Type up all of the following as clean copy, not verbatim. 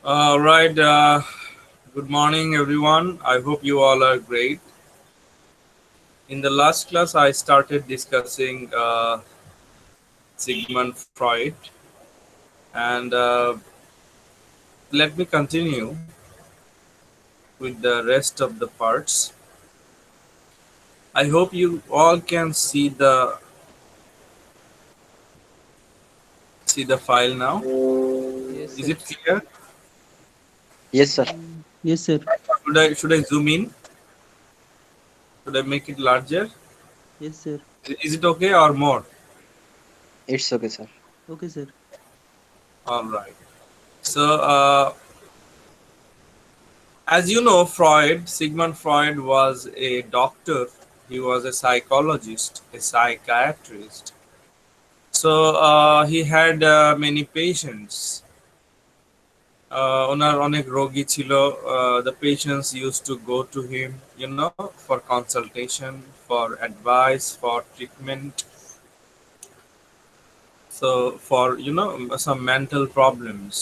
All right. Good morning, everyone. I hope you all are great. In the last class, I started discussing Sigmund Freud, and let me continue with the rest of the parts. I hope you all can see the file now. Yes, Is sir. it clear? Yes, sir. Yes, sir. Should I zoom in? Should I make it larger? Yes, sir. Is it okay or more? It's okay, sir. Okay, sir. All right. So, as you know, Sigmund Freud was a doctor, he was a psychologist, a psychiatrist. So he had many patients. ওনার অনেক রোগী ছিল. The patients used to go to him, for consultation, for advice, for treatment. So for some mental problems,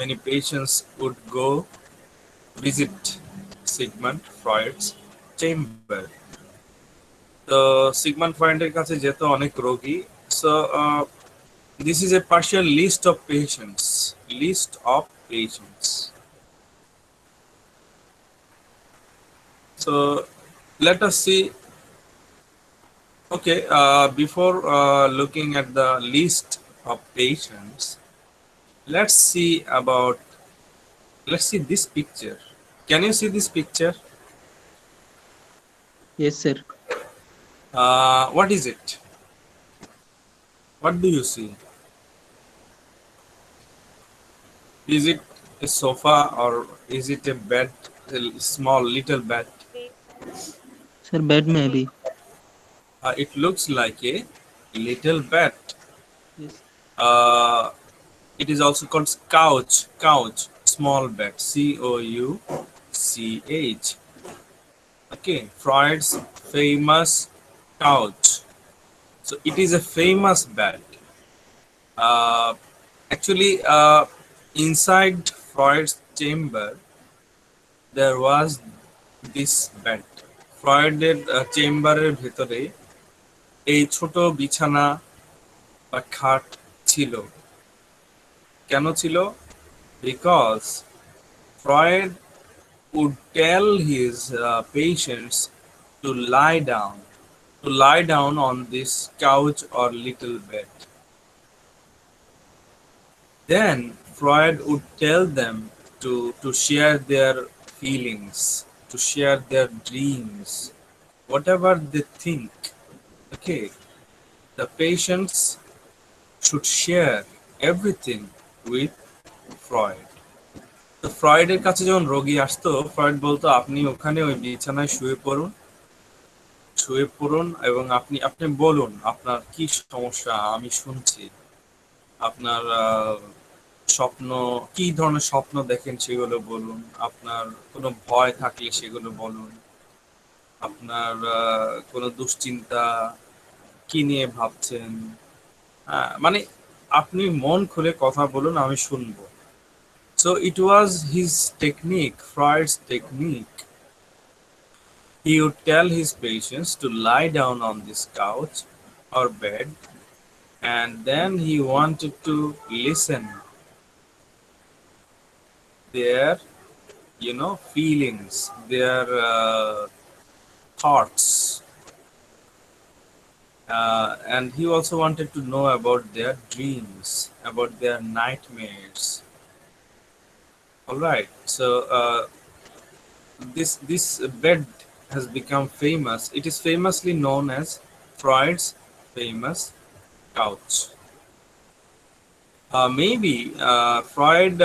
many patients would go visit Sigmund Freud's chamber. তো Sigmund ফ্রয়েডের কাছে যেত অনেক রোগী. So this is a partial list of patients. So let us see. Okay, before looking at the list of patients, let's see this picture. Can you see this picture? Yes, sir. What is it? What do you see? Is it a sofa or is it a bed, a small little bed? Sir, bed maybe. It looks like a little bed. Yes. Uh, it is also called couch, small bed, Couch. Okay, Freud's famous couch. So it is a famous bed. Uh, actually, inside Freud's chamber, there was this bed. ফ্রয়েডের চেম্বারের ভেতরে এই ছোট বিছানা বা খাট ছিল. কেন ছিল? Because Freud would tell his patients to lie down on this couch or little bed. Then Freud would tell them to share their feelings, to share their dreams, whatever they think. Okay, the patients should share everything with Freud. তো ফ্রয়েডের কাছে যখন রোগী আসতো, Freud বলতো আপনি ওখানে ওই বিছানায় শুয়ে পড়ুন এবং আপনি আপনি বলুন আপনার কি সমস্যা, আমি শুনছি. আপনার স্বপ্ন, কি ধরনের স্বপ্ন দেখেন সেগুলো বলুন. আপনার কোনো ভয় থাকলে সেগুলো বলুন. আপনার কোনো দুশ্চিন্তা, কি নিয়ে ভাবছেন. হ্যাঁ, মানে আপনি মন খুলে কথা বলুন, আমি শুনবো. So it was his technique, Freud's technique. He would tell his patients to lie down on this couch or bed, and then he wanted to listen their feelings, their thoughts, and he also wanted to know about their dreams, about their nightmares. All right, so this bed has become famous. It is famously known as Freud's famous couch. Maybe Freud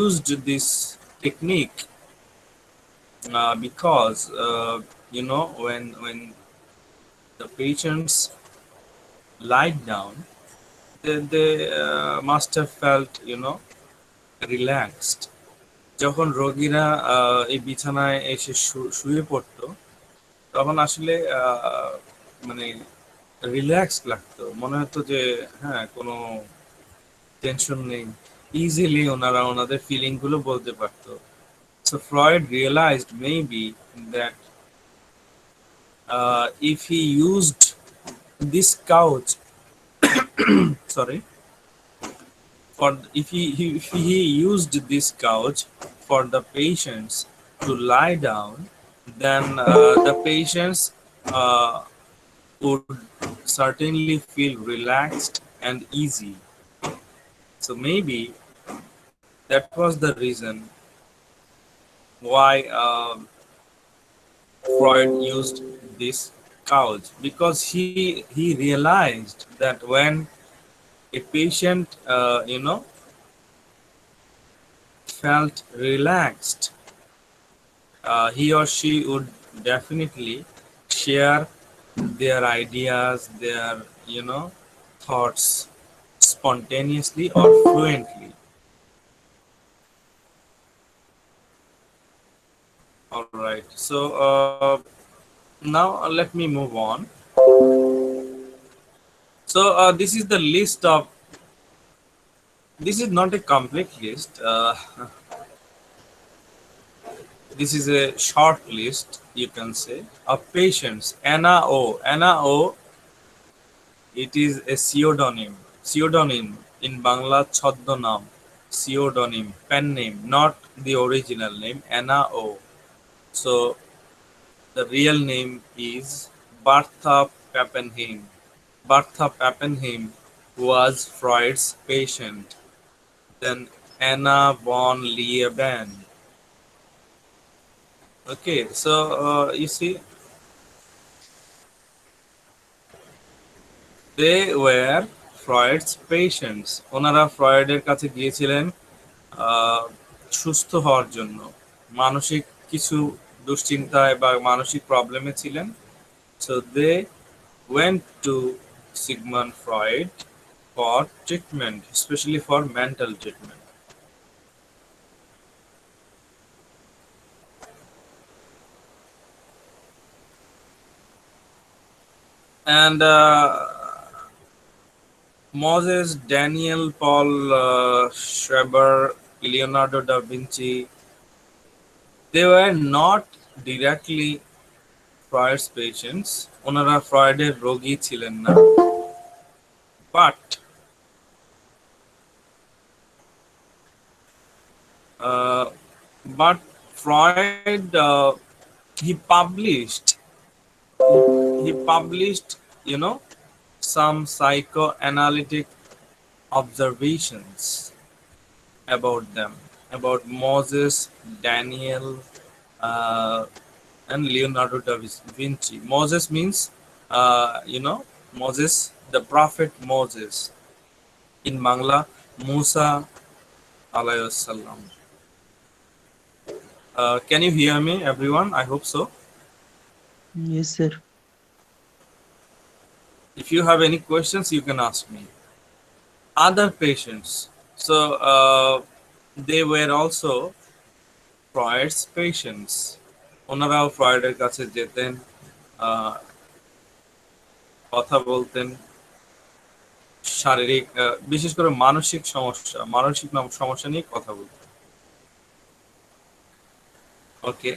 used this technique because when the patients lied down, they must have felt relaxed. যখন রোগীরা এই বিছানায় এসে শুয়ে পড়তো, তখন আসলে মানে রিল্যাক্স লাগতো, মনে হতো যে হ্যাঁ, কোনো টেনশন নেই, ইজিলি ওনারা ওনাদের ফিলিং গুলো বলতে পারতো। So Freud realized maybe that if he used this couch, sorry, if he used this couch for the patients to lie down, then the patients would certainly feel relaxed and easy. So maybe that was the reason why Freud used this couch, because he realized that when a patient felt relaxed, he or she would definitely share their ideas, their thoughts spontaneously or fluently. All right. So now let me move on. So this is the list of. This is not a complete list. This is a short list, you can say, of patients. NaO. NaO. It is a pseudonym. Pseudonym in Bangla ছদ্মনাম. Pseudonym, pen name, not the original name. NaO. So the real name is Bertha Pappenheim. Bertha Pappenheim was Freud's patient. Then Anna von Leeuwen. Okay, so you see, they were Freud's patients. ওনারা ফ্রয়েডের কাছে গিয়েছিলেন সুস্থ হওয়ার জন্য, মানসিক কিছু দুশ্চিন্তায় বা মানসিক প্রবলেমে ছিলেন। So they went to Sigmund Freud for treatment, especially for mental treatment. And Moses, Daniel, Paul Schreber, Leonardo da Vinci, they were not directly Freud's patients. ওনারা ফ্রয়েডের রোগী ছিলেন না, but Freud he published some psychoanalytic observations about them, about Moses, Daniel, and Leonardo da Vinci. Moses means, Moses, the prophet Moses. In Bangla, Musa alayhi salam. Can you hear me, everyone? I hope so. Yes, sir. If you have any questions, you can ask me. Other patients. So they were also Freud's patients. ওনারাও ফ্রয়েডের কাছে যেতেন, কথা বলতেন, শারীরিক বিশেষ করে মানসিক সমস্যা নিয়ে কথা বলতেন। ওকে,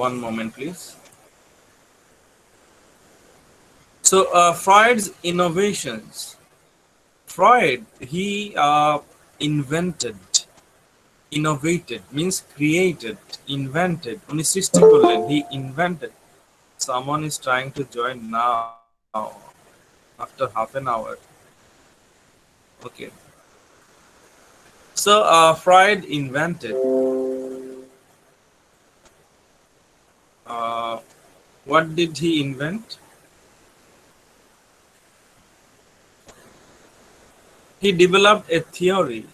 one moment please. So Freud's innovations. Freud, he innovated means created, invented. উনি সৃষ্টি করলেন, he invented. Someone is trying to join now after half an hour. Okay. So Freud invented what did he invent? He developed a theory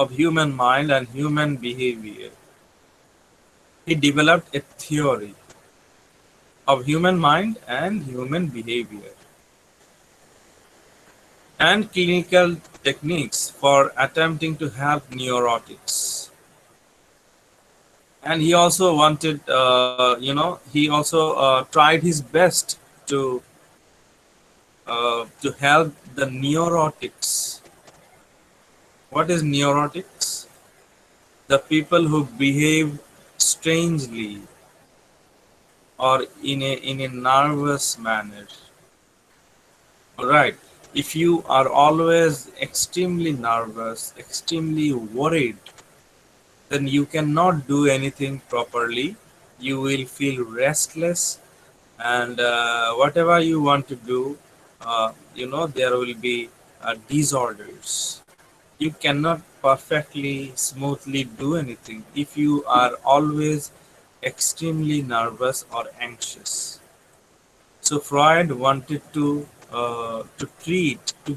of human mind and human behavior. He developed a theory of human mind and human behavior, and clinical techniques for attempting to help neurotics. And he also wanted, he also tried his best to help the neurotics What is neurotics? The people who behave strangely or in a nervous manner. Alright. If you are always extremely nervous, extremely worried, then you cannot do anything properly. You will feel restless, and whatever you want to do, there will be disorders. You cannot perfectly, smoothly do anything if you are always extremely nervous or anxious. So Freud wanted to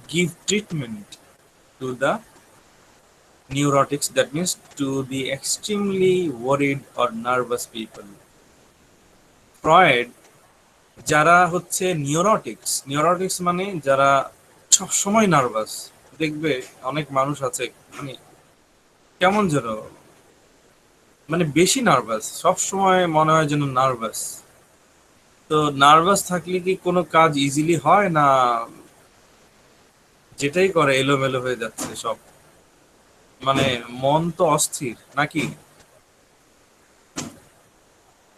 give treatment to the neurotics, that means to the extremely worried or nervous people. Freud যারা হচ্ছে নিউরোটিক্স মানে যারা সব সময় nervous, দেখবে অনেক মানুষ আছে মানে কেমন যেন মানে বেশি নার্ভাস, সব সময় মনে হয় যেন নার্ভাস। তো নার্ভাস থাকলে কি কোনো কাজ ইজিলি হয় না, যেটাই করে এলোমেলো হয়ে যাচ্ছে সব, মানে মন তো অস্থির নাকি?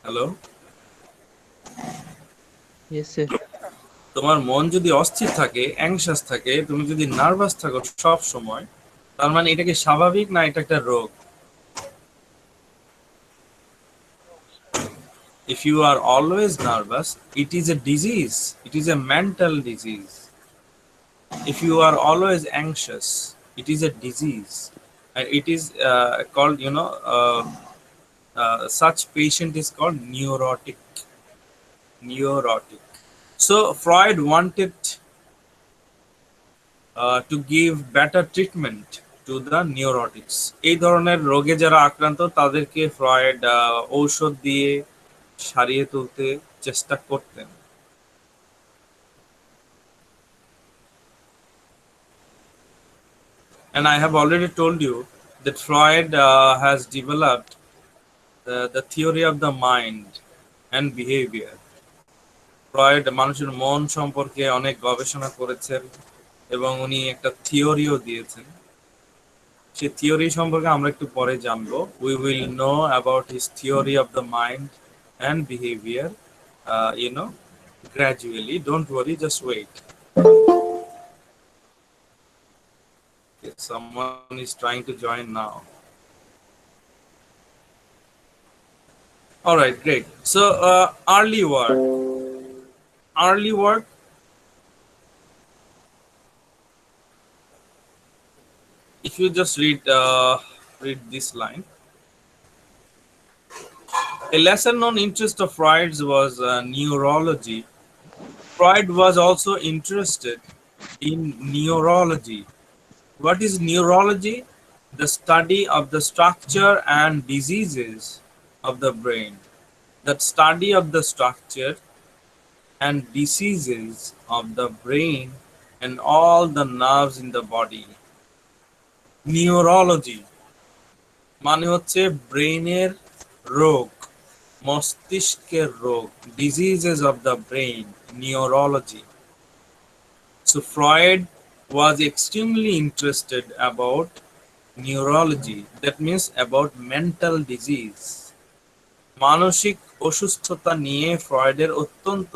Hello, Yes, sir. তোমার মন যদি অস্থির থাকে, অ্যাংশাস থাকে, তুমি যদি নার্ভাস থাকো সব সময়, তার মানে এটা কি স্বাভাবিক না এটা একটা রোগ? If you are always nervous, it is a disease. It is a mental disease. If you are always anxious, it is a disease. And it is called, such patient is called neurotic. Neurotic. So Freud wanted to give better treatment to the neurotics. এই ধরনের রোগে যারা আক্রান্ত তাদেরকে Freud ঔষধ দিয়ে সারিয়ে তুলতে চেষ্টা করতেন। And I have already told you that Freud has developed the theory of the mind and behavior. Freud মানুষের মন সম্পর্কে অনেক গবেষণা করেছেন এবং উনি একটা থিওরিও দিয়েছেন। সেই থিওরি সম্পর্কে আমরা একটু পরে জানবো। We will know about his theory of the mind and behavior, gradually. Don't worry, just wait. Okay, someone is trying to join now. All right, great. So early work. If you just read this line, a lesser known interest of Freud's was neurology. Freud was also interested in neurology. What is neurology? The study of the structure and diseases of the brain. That study of the structure and diseases of the brain and all the nerves in the body. Neurology মানে হচ্ছে ব্রেইনের রোগ, মস্তিষ্কের রোগ, diseases of the brain, neurology. So Freud was extremely interested about neurology, that means about mental disease. মানসিক অসুস্থতা নিয়ে ফ্রয়েডের অত্যন্ত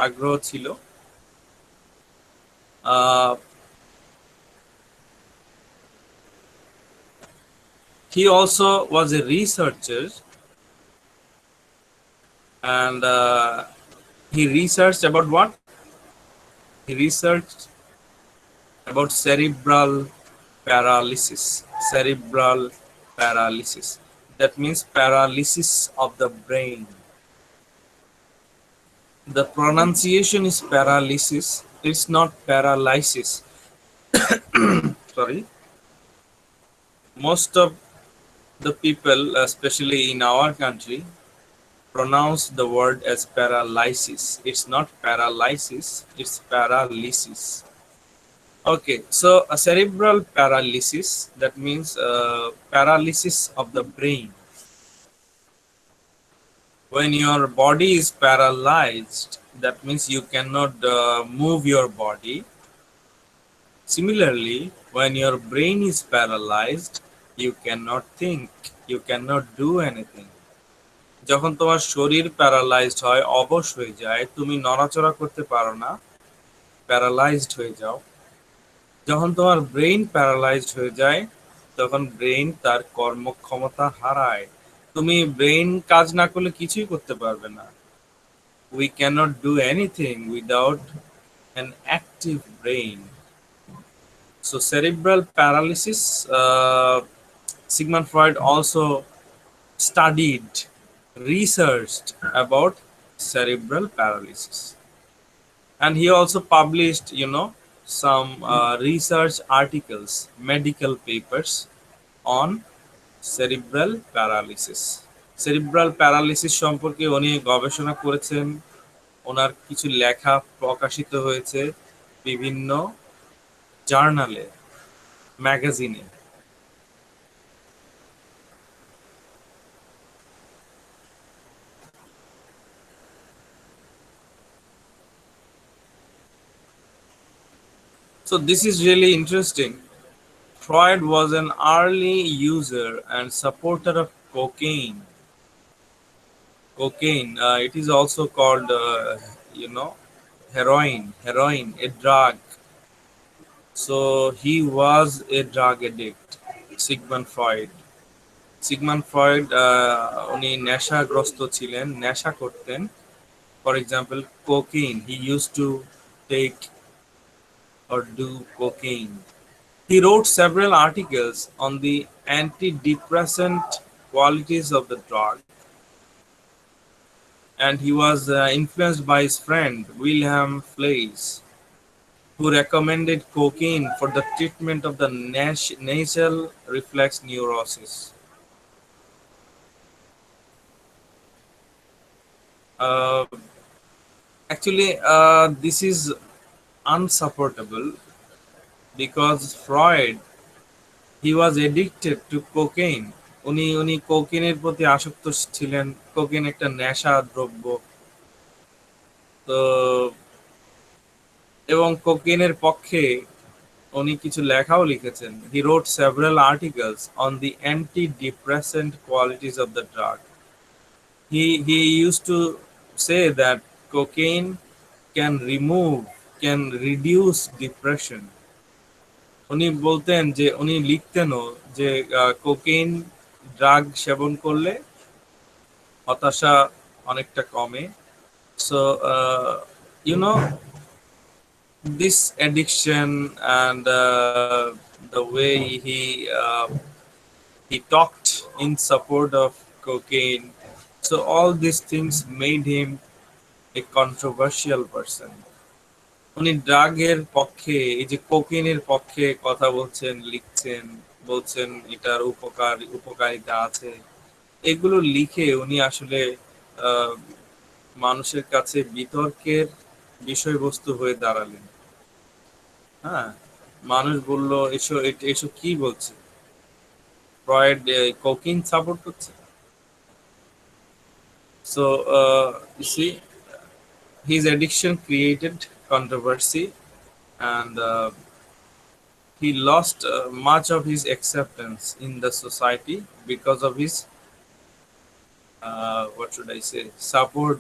আগ্রহ ছিল। He also was a researcher, and he researched about what? He researched about cerebral paralysis. Cerebral paralysis. That means paralysis of the brain. The pronunciation is paralysis. It's not paralysis. Sorry. Most of the people, especially in our country, pronounce the word as paralysis. It's not paralysis, it's paralysis. Okay, so a cerebral paralysis, that means paralysis of the brain. When your body is paralyzed, that means you cannot move your body. Similarly, When your brain is paralyzed, you cannot think, you cannot do anything. যখন তোমার শরীর paralysed হয়, অবশ হয়ে যায়, তুমি নড়াচড়া করতে পারো না, প্যারালাইজড হয়ে যাও। যখন তোমার ব্রেইন প্যারালাইজড হয়ে যায়, তখন ব্রেইন তার কর্মক্ষমতা হারায়। তুমি ব্রেইন কাজ না করলে কিছুই করতে পারবে না। We cannot do anything without an active brain. So cerebral paralysis, Sigmund Freud also studied, researched about cerebral paralysis, and he also published, some research articles, medical papers on cerebral paralysis. Cerebral paralysis সম্পর্কে উনি গবেষণা করেছেন, ওনার কিছু লেখা প্রকাশিত হয়েছে বিভিন্ন জার্নালে, ম্যাগাজিনে। So this is really interesting. Freud was an early user and supporter of cocaine. Cocaine, it is also called, heroin, a drug. So he was a drug addict, Sigmund Freud. Sigmund Freud, উনি নেশাগ্রস্ত ছিলেন, নেশা করতেন। For example, cocaine. He used to take or do cocaine. He wrote several articles on the antidepressant qualities of the drug, and he was influenced by his friend Wilhelm Fleiss, who recommended cocaine for the treatment of the nasal reflex neurosis. Uh, Actually, this is unsupportable because Freud, he was addicted to cocaine. উনি কোকেনের প্রতি আসক্ত ছিলেন। Cocaine একটা নেশা দ্রব্য। তো এবং কোকেনের পক্ষে উনি কিছু লেখাও লিখেছেন। He wrote several articles on the antidepressant qualities of the drug. He used to say that cocaine can reduce depression. উনি বলতেন যে, উনি লিখতেনও যে কোকেইন ড্রাগ সেবন করলে হতাশা অনেকটা কমে। So this addiction and the way he talked in support of cocaine, so all these things made him a controversial person. উনি ড্রাগের পক্ষে, এই যে কোকেনের পক্ষে কথা বলছেন, লিখছেন, বলছেন এটার উপকারিতা আছে, এগুলো লিখে উনি আসলে মানুষের কাছে বিতর্কের বিষয়বস্তু হয়ে দাঁড়ালেন। হ্যাঁ, মানুষ বলল এসব কি বলছে, ফ্রয়েড কোকেইন সাপোর্ট করছে। So you see, his addiction created controversy, and he lost much of his acceptance in the society because of his what should I say, support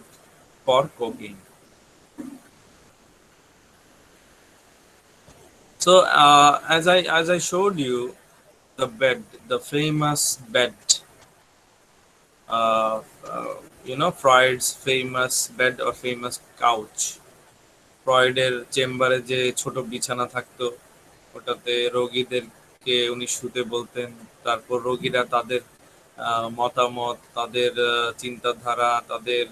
for cocaine. So as I showed you the bed, the famous bed, Freud's famous bed or famous couch. ফ্রয়েডের চেম্বারে যে ছোট বিছানা থাকতো, ওটাতে রোগীদেরকে উনি শুতে বলতেন। তারপর রোগীরা তাদের মতামত, তাদের চিন্তাধারা, তাদের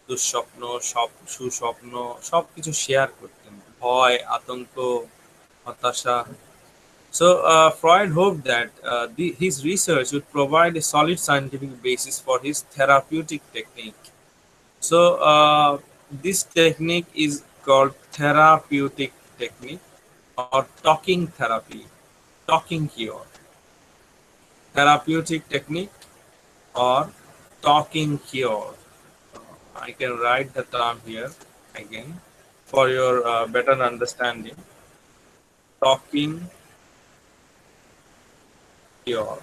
দুঃস্বপ্ন, সুস্বপ্ন সবকিছু শেয়ার করতেন, ভয়, আতঙ্ক, হতাশা। So Freud hoped that his research would provide a solid scientific basis for his therapeutic technique. So this technique is called therapeutic technique or talking therapy, talking cure. Therapeutic technique or talking cure. I can write the term here again for your better understanding. Talking cure.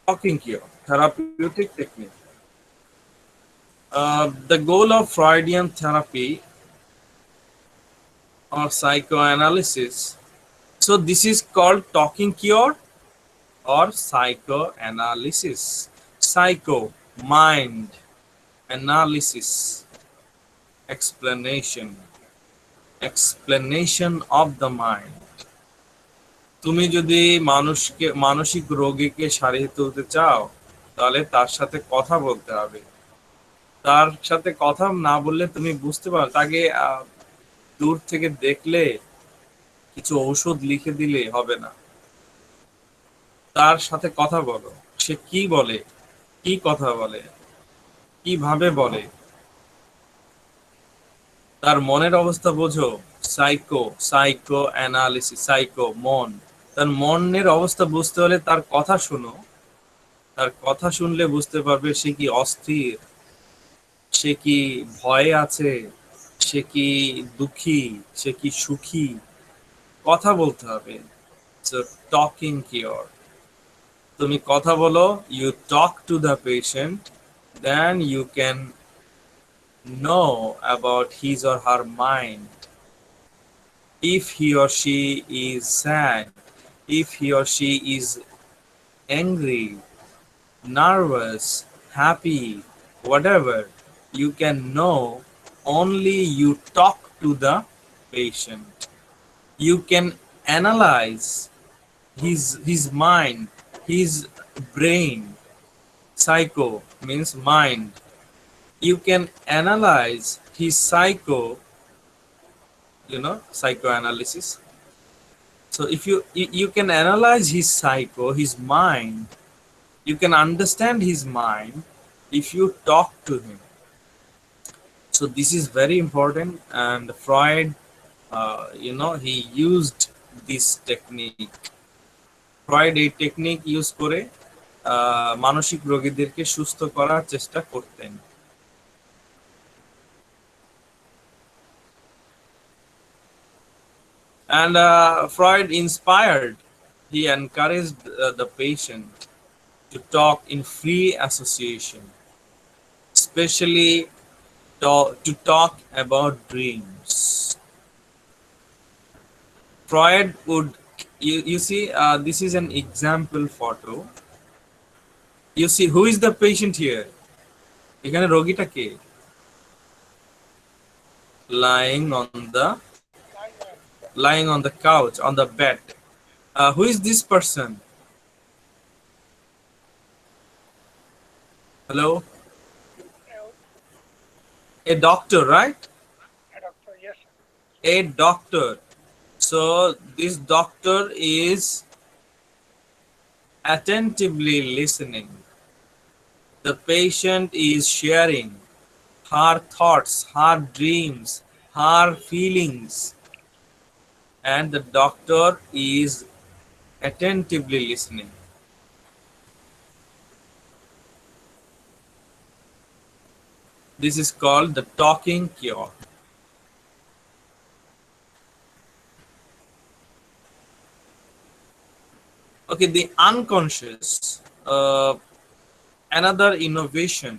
Talking cure, therapeutic technique. The goal of Freudian therapy or psychoanalysis. So this is called talking cure or psychoanalysis. Psycho, mind, analysis, explanation, explanation of the mind. তুমি যদি মানুষকে মানসিক রোগীকে সারিয়ে তুলতে চাও তাহলে তার সাথে কথা বলতে হবে। তার সাথে কথা না বললে তুমি বুঝতে পারো তাকে দূর থেকে দেখলে কিছু ঔষধ লিখে দিলে হবে না। তার সাথে কথা বলো, সে কি বলে, কি কথা বলে, কিভাবে বলে, তার মনের অবস্থা বোঝো। সাইকো অ্যানালিসিস, সাইকো মন, তার মনের অবস্থা বুঝতে হলে তার কথা শোনো। তার কথা শুনলে বুঝতে পারবে সে কি অস্থির, সে কি ভয়ে আছে, সে কি দুঃখী, সে কি সুখী। কথা বলতে হবে। সো টকিং কিওর, তুমি কথা বলো, you talk to the patient, then you can know about his or her mind. If he or she is sad, if he or she is angry, nervous, happy, whatever, you can know only you talk to the patient. You can analyze his mind, his brain. Psycho means mind. You can analyze his psycho, psychoanalysis. So if you can analyze his psycho, his mind, you can understand his mind if you talk to him. So this is very important, and Freud, he used this technique. Freud এই technique use করে মানসিক রোগীদেরকে সুস্থ করার চেষ্টা করতেন। And Freud inspired, he encouraged the patient to talk in free association, especially to talk about dreams. Freud would, you see, this is an example photo. You see, who is the patient here? এখানে রোগীটা কে? Lying on the couch, on the bed. Who is this person? Hello? A doctor, right? A doctor, yes, sir. A doctor. So this doctor is attentively listening. The patient is sharing her thoughts, her dreams, her feelings, and the doctor is attentively listening. This is called the talking cure. Okay, the unconscious, another innovation,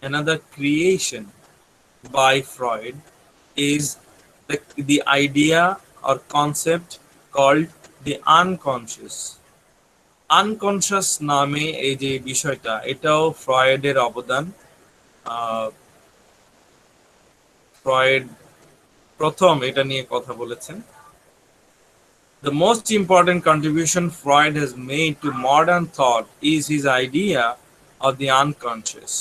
another creation by Freud is the idea or concept called the unconscious. Unconscious নামে এই যে বিষয়টা, এটাও ফ্রয়েডের অবদান। Freud প্রথম এটা নিয়ে কথা বলেছেন। The most important contribution Freud has made to modern thought is his idea of the unconscious.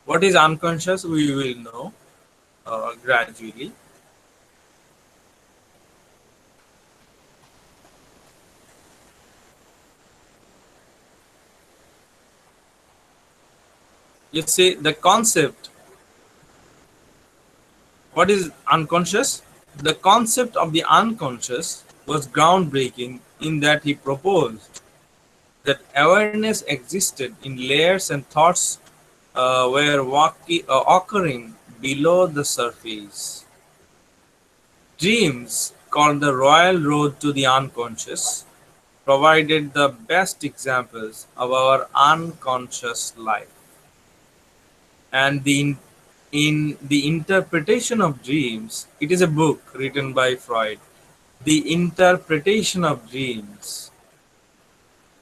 What is unconscious? We will know gradually. You see, the concept, what is unconscious? The concept of the unconscious was groundbreaking in that he proposed that awareness existed in layers and thoughts were occurring below the surface. Dreams, called the royal road to the unconscious, provided the best examples of our unconscious life. And in the interpretation of dreams, it is a book written by Freud. The interpretation of dreams.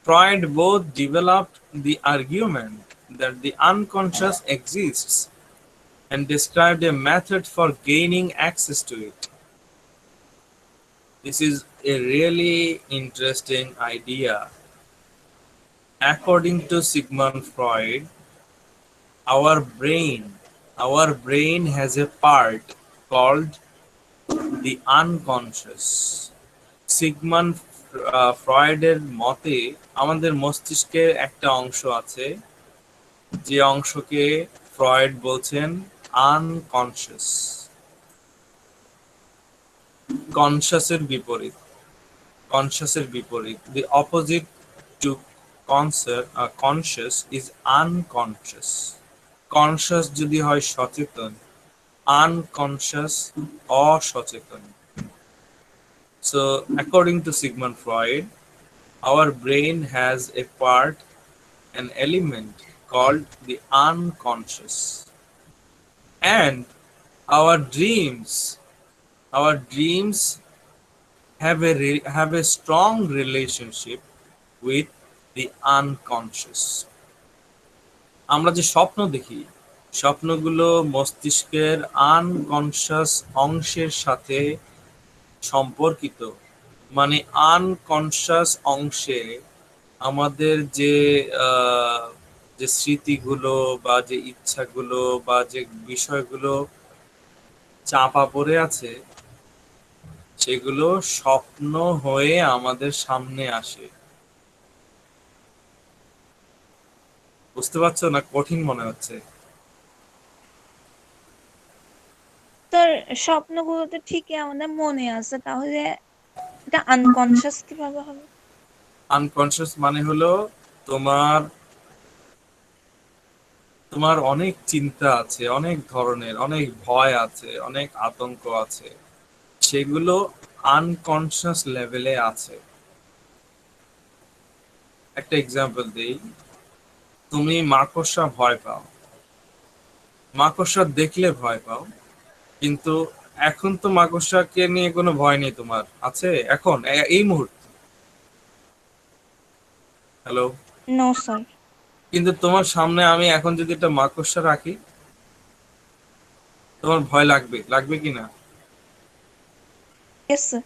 Freud both developed the argument that the unconscious exists and described a method for gaining access to it. This is a really interesting idea. According to Sigmund Freud, our brain has a part called the unconscious. Sigmund ফ্রয়েডের মতে আমাদের মস্তিষ্কের একটা অংশ আছে যে অংশকে Freud বলছেন আনকনশিয়াস। কনশাসের বিপরীত the opposite to conscious is unconscious. Conscious যদি হয় সচেতন, unconscious অসচেতন। So, according to Sigmund Freud, our brain has a part, an element called the unconscious. And our dreams have a strong relationship with the unconscious. আমরা যে স্বপ্ন দেখি, স্বপ্নগুলো মস্তিষ্কের আনকনশাস অংশের সাথে সম্পর্কিত। মানে আনকনশাস অংশে আমাদের যে স্মৃতিগুলো বা যে ইচ্ছাগুলো বা যে বিষয়গুলো চাপা পড়ে আছে সেগুলো স্বপ্ন হয়ে আমাদের সামনে আসে। বুঝতে পারছো না? কঠিন মনে হচ্ছে? স্যার স্বপ্নগুলো তো ঠিকই আমাদের মনে আছে, তাহলে এটা আনকনশিয়াস কিভাবে হবে? আনকনশিয়াস মানে হলো তোমার অনেক চিন্তা আছে, অনেক ধরনের, অনেক ভয় আছে, অনেক আতঙ্ক আছে, সেগুলো আনকনশিয়াস লেভেলে আছে। একটা এক্সাম্পল দেই, তুমি মাকড়সা ভয় পাও, মাকড়সা দেখলে ভয় পাও, কিন্তু এখন তো মাকড়সাকে নিয়ে কোনো ভয় নেই তোমার, আছে এখন এই মুহূর্তে? হ্যালো? No sir. কিন্তু তোমার সামনে আমি এখন যদি একটা মাকড়সা রাখি, তোমার ভয় লাগবে কি না? Yes sir.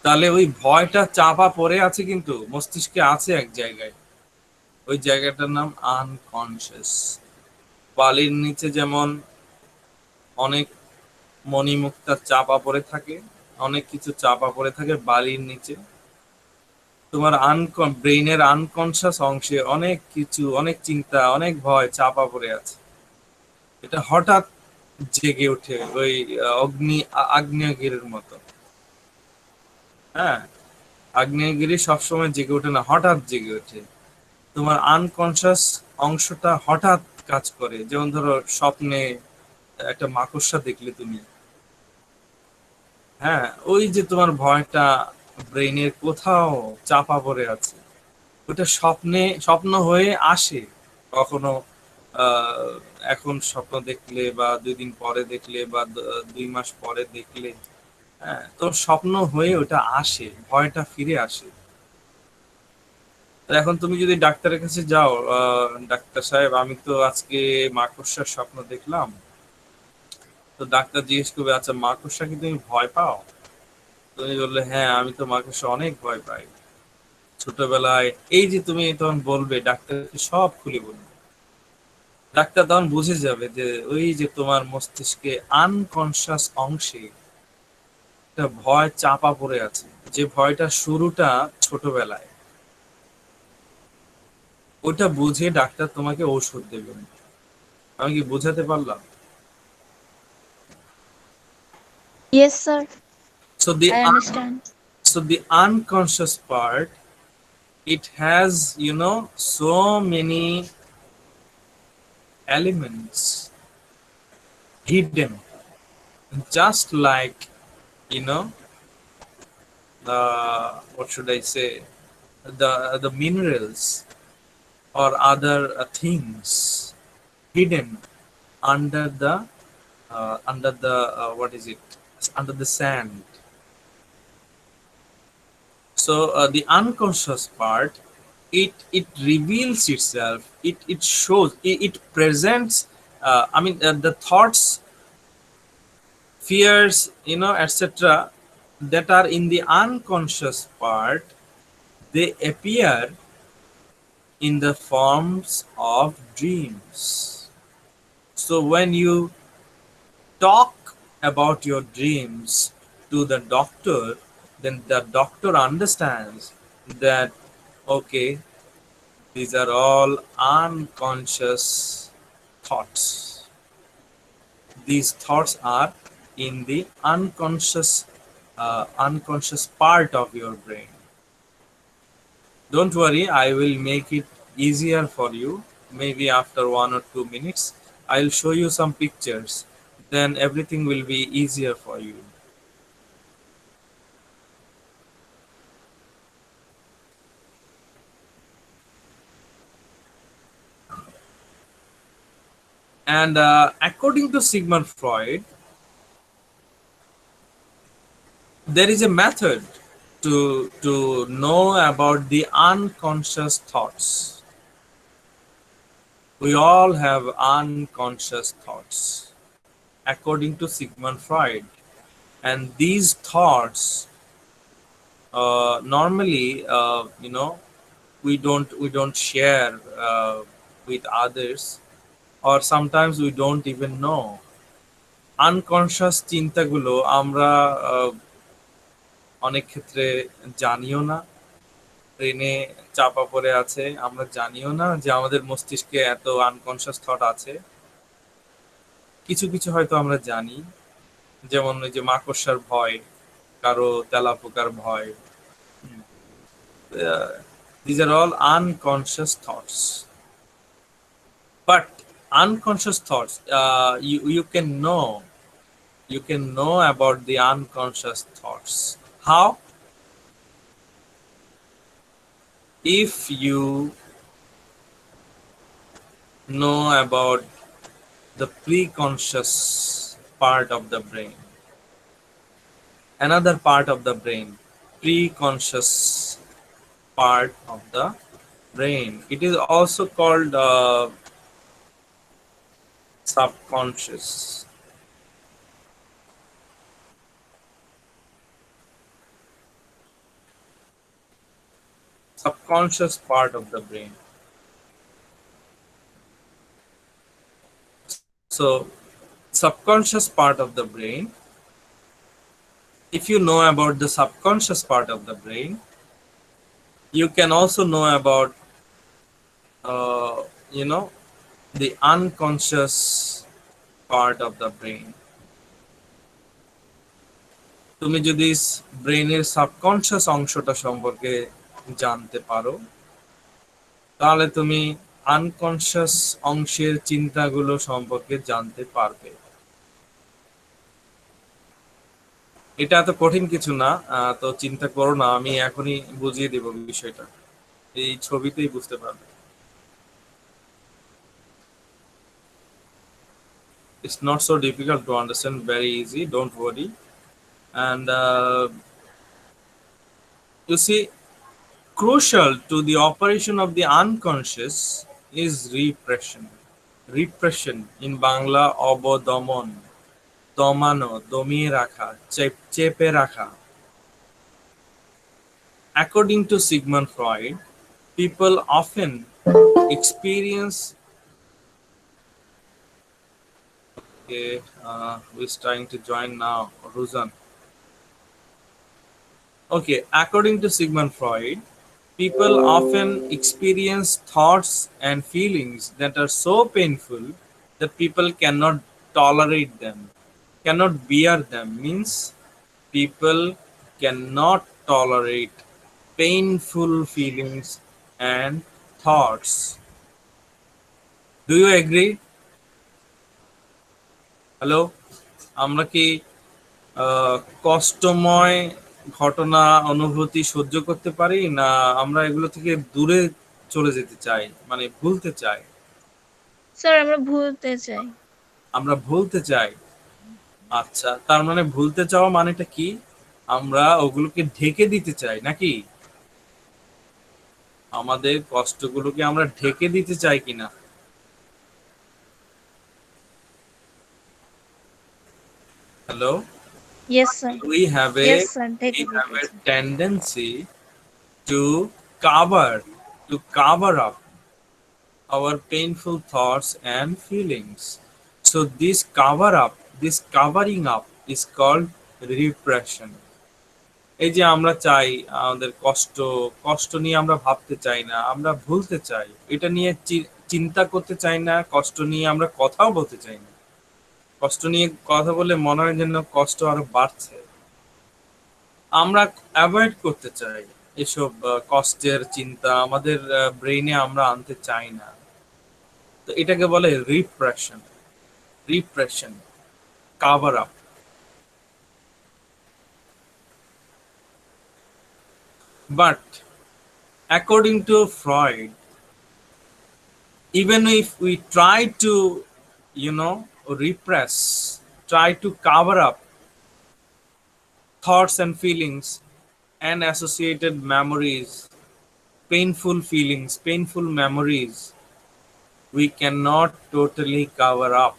তাহলে ওই ভয়টা চাপা পড়ে আছে, কিন্তু মস্তিষ্কে আছে এক জায়গায়, ওই জায়গাটার নাম আনকনশিয়াস। বালির নিচে যেমন অনেক মণিমুক্তা চাপা পড়ে থাকে, অনেক কিছু চাপা পড়ে থাকে বালির নিচে, তোমার ব্রেইনের আনকনশিয়াস অংশে অনেক কিছু, অনেক চিন্তা, অনেক ভয় চাপা পড়ে আছে। এটা হঠাৎ জেগে ওঠে, ওই আগ্নেয়গিরির মতো। হ্যাঁ, আগ্নেয়গিরি সবসময় জেগে ওঠে না, হঠাৎ জেগে ওঠে। তোমার আনকনশিয়াস অংশটা হঠাৎ কাজ করে। যেমন ধরো স্বপ্নে একটা মাকড়সা দেখলে তুমি, হ্যাঁ, ওই যে তোমার ভয়টা ব্রেইনের কোথাও চাপা পড়ে আছে, ওটা স্বপ্ন হয়ে আসে কখনো। এখন স্বপ্ন দেখলে বা 2 দিন পরে দেখলে বা 2 মাস পরে দেখলে, হ্যাঁ, তো স্বপ্ন হয়ে ওটা আসে, ভয়টা ফিরে আসে। এখন তুমি যদি ডাক্তারের কাছে যাও, ডাক্তার সাহেব আমি তো আজকে মাকড়সার স্বপ্ন দেখলাম, তো ডাক্তার জিজ্ঞেস করবে, আচ্ছা মাকড়সা কি তুমি ভয় পাও? তুমি বললে হ্যাঁ আমি তো মাকড়সা অনেক ভয় পাই ছোটবেলায়। এই যে তুমি তখন বলবে, ডাক্তারকে সব খুলে বলবে, ডাক্তার তখন বুঝে যাবে যে ওই যে তোমার মস্তিষ্কে আনকনশিয়াস অংশে একটা ভয় চাপা পড়ে আছে, যে ভয়টা শুরুটা ছোটবেলায়। ওটা বুঝে ডাক্তার তোমাকে ঔষধ দেবেন। আমি কি বোঝাতে পারলাম? Yes sir, So the I understand. so the unconscious part, it has so many elements, hidden, just like, you know, what should I say, the minerals or other things hidden under the what is it, under the sand. So the unconscious part, it reveals itself, it shows, it presents, the thoughts, fears, etc., that are in the unconscious part, they appear in the forms of dreams. So when you talk about your dreams to the doctor, then the doctor understands that, okay, these are all unconscious thoughts. These thoughts are in the unconscious part of your brain. Don't worry, I will make it easier for you. Maybe after 1 or 2 minutes, I'll show you some pictures. Then everything will be easier for you. And according to Sigmund Freud, there is a method to know about the unconscious thoughts. We all have unconscious thoughts, according to Sigmund Freud, and these thoughts normally, we don't share with others, or sometimes we don't even know. Unconscious চিন্তাগুলো আমরা অনেক ক্ষেত্রে জানিও না, ব্রেনে চাপা পড়ে আছে, আমরা জানিও না যে আমাদের মস্তিষ্কে এত আনকনশাস থট আছে। কিছু কিছু হয়তো আমরা জানি, যেমন ওই যে মাকড়সার ভয়, কারো তেলাপোকার ভয়। These are all unconscious thoughts. But unconscious thoughts, you can know about the unconscious thoughts. How? If you know about the preconscious part of the brain, another part of the brain, preconscious part of the brain, it is also called subconscious. Subconscious part of the brain. So subconscious part of the brain, if you know about the subconscious part of the brain, you can also know about the unconscious part of the brain. তুমি যদি ব্রেনের subconscious অংশটা সম্পর্কে জানতে পারো, তাহলে তুমি unconscious অংশের চিন্তাগুলো সম্পর্কে জানতে পারবে। এটা এত কঠিন কিছু না, তো চিন্তা করো না, আমি এখনই বুঝিয়ে দেব বিষয়টা, এই ছবিতেই বুঝতে পারবে। It's not so difficult to understand, very easy, don't worry. And you see, crucial to the operation of the unconscious is repression. Repression in Bangla অবদমন, দমানো, দমিয়ে রাখা, চেপে রাখা। According to Sigmund Freud, people often experience who is trying to join now? Ruzan. Okay, according to Sigmund Freud, people often experience thoughts and feelings that are so painful that people cannot tolerate them, cannot bear them. Means people cannot tolerate painful feelings and thoughts. Do you agree? Hello, আমরা কি কষ্টময় ঘটনা অনুভূতি সহ্য করতে পারি, না আমরা এগুলো থেকে দূরে চলে যেতে চাই, মানে ভুলতে চাই? স্যার আমরা ভুলতে চাই। আমরা ভুলতে চাই। আচ্ছা, তার মানে ভুলতে চাওয়া মানেটা কি? আমরা ওগুলোকে ঢেকে দিতে চাই নাকি? আমাদের কষ্টগুলোকে আমরা ঢেকে দিতে চাই কিনা? Hello, yes sir. we have a yes sir, we ঢেকে have দিতে a চাই। tendency to cover cover up our painful thoughts and feelings. So this covering up is called repression. এই যে আমরা চাই আমাদের কষ্ট কষ্ট নিয়ে আমরা ভাবতে চাই না, আমরা ভুলতে চাই, এটা নিয়ে চিন্তা করতে চাই না, কষ্ট নিয়ে আমরা কথাও বলতে চাই না। কষ্ট নিয়ে কথা বলে মনে হয় যেন কষ্ট আরো বাড়ছে। আমরা অ্যাভয়েড করতে চাই এসব কষ্টের চিন্তা আমাদের ব্রেইনে আমরা আনতে চাই না। তো এটাকে বলে repression. Repression, cover up. But according to Freud, even if we try to, repress, try to cover up thoughts and feelings and associated memories, painful feelings, painful memories, we cannot totally cover up,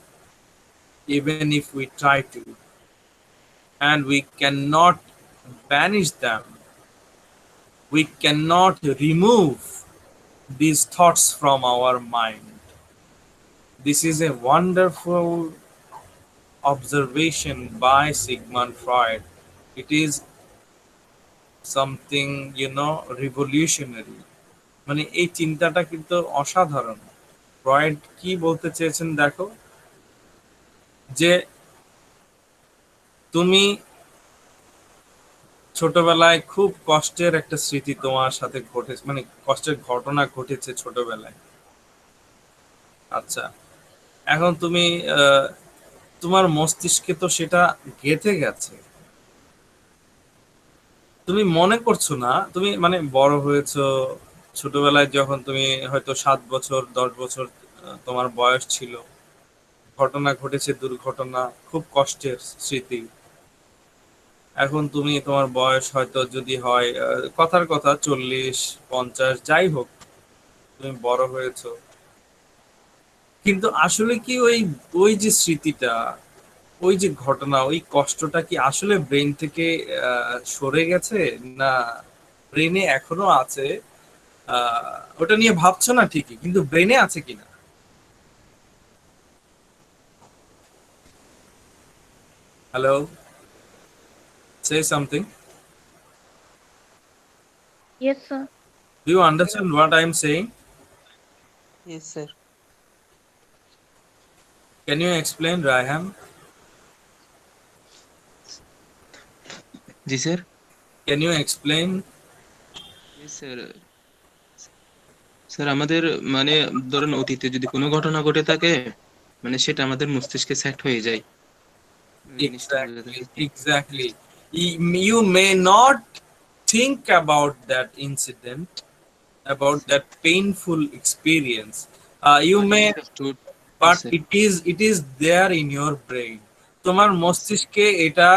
even if we try to. And we cannot banish them. We cannot remove these thoughts from our mind. This is a wonderful observation by Sigmund Freud. It is something, revolutionary. মানে এই চিন্তাটা কিন্তু অসাধারণ। Freud কি বলতে চেয়েছেন দেখো, যে তুমি ছোটবেলায় খুব কষ্টের একটা স্মৃতি তোমার সাথে ঘটেছে, মানে কষ্টের ঘটনা ঘটেছে ছোটবেলায়। আচ্ছা, এখন তুমি তোমার মস্তিষ্কে তো সেটা গেঁথে গেছে, তুমি মনে করছো না, তুমি মানে বড় হয়েছো। ছোটবেলায় যখন তুমি হয়তো 7 বছর 10 বছর তোমার বয়স ছিল, ঘটনা ঘটেছে, দুর্ঘটনা, খুব কষ্টের স্মৃতি। এখন তুমি তোমার বয়স হয়তো যদি হয় কথার কথা 40-50, যাই হোক, তুমি বড় হয়েছো, কিন্তু আসলে কি ওই ওই যে স্মৃতিটা, ওই যে ঘটনা, ওই কষ্টটা কি আসলে ব্রেন থেকে সরে গেছে, না ব্রেনে এখনো আছে? ওটা নিয়ে ভাবছো না ঠিকই, কিন্তু ব্রেনে আছে কিনা? Hello, say something. Yes sir. Do you understand what I am saying? Yes, sir. Can you explain, Rayhan? जी sir. Can you explain? Yes, sir. Sir আমাদের মানে ধরেন অতীতে যদি কোনো ঘটনা ঘটে থাকে, মানে সেটা আমাদের মস্তিষ্কে সেট হয়ে যায়। জিনিসটা বোঝা Exactly, যায়। exactly. You may not think about that incident, about that painful experience. You But may, it is true. but Yes, sir. it is there in your brain. তোমার মস্তিষ্কে এটা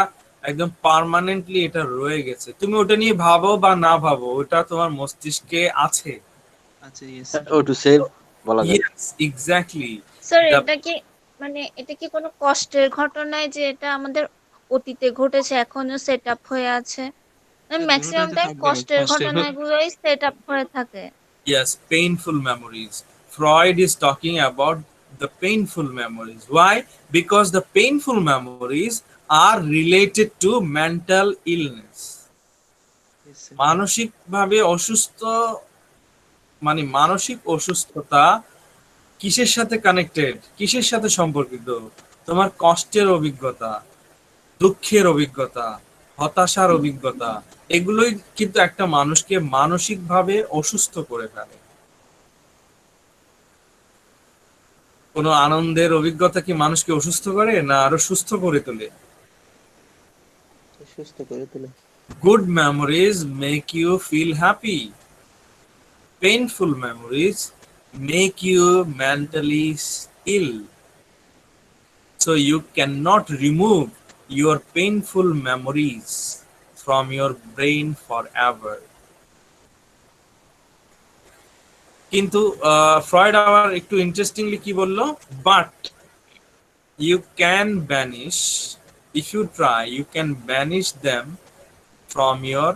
একদম পার্মানেন্টলি এটা রয়ে গেছে। তুমি ওটা নিয়ে ভাবো বা না ভাবো, ওটা তোমার মস্তিষ্কে আছে। আচ্ছা, yes, sir. ও টু সেভ বলা যায়। Yes, exactly. স্যার The এটা কি মানে এটা কি কোনো কষ্টের ঘটনায় যে এটা আমাদের অতীতে ঘটেছে এখনো সেট আপ হয়ে আছে? স্যার ম্যাক্সিমাম দুটোটাই তো টাইম থাকবে, কষ্টের কষ্টের হোক। ঘটনাগুলোই সেট আপ হয়ে থাকে। Yes, painful memories. Freud is talking about the painful memories. Why? Because the painful memories are related to mental illness. Yes, sir. মানসিকভাবে অসুস্থ, মানে মানসিক অসুস্থতা কিসের সাথে কানেক্টেড, কিসের সাথে সম্পর্কিত? তোমার কষ্টের অভিজ্ঞতা, দুঃখের অভিজ্ঞতা, হতাশার অভিজ্ঞতা, এগুলোই কিন্তু একটা মানুষকে মানসিকভাবে অসুস্থ করে ফেলে। কোনো আনন্দের অভিজ্ঞতা কি মানুষকে অসুস্থ করে না আরো সুস্থ করে তোলে? সুস্থ করে তোলে। Good memories make you feel happy. Painful memories make you mentally ill. So you cannot remove your painful memories from your brain forever. কিন্তু ফ্রয়েড আবার একটু ইন্টারেস্টিংলি কি বললো, but you can banish, if you try, you can banish them from your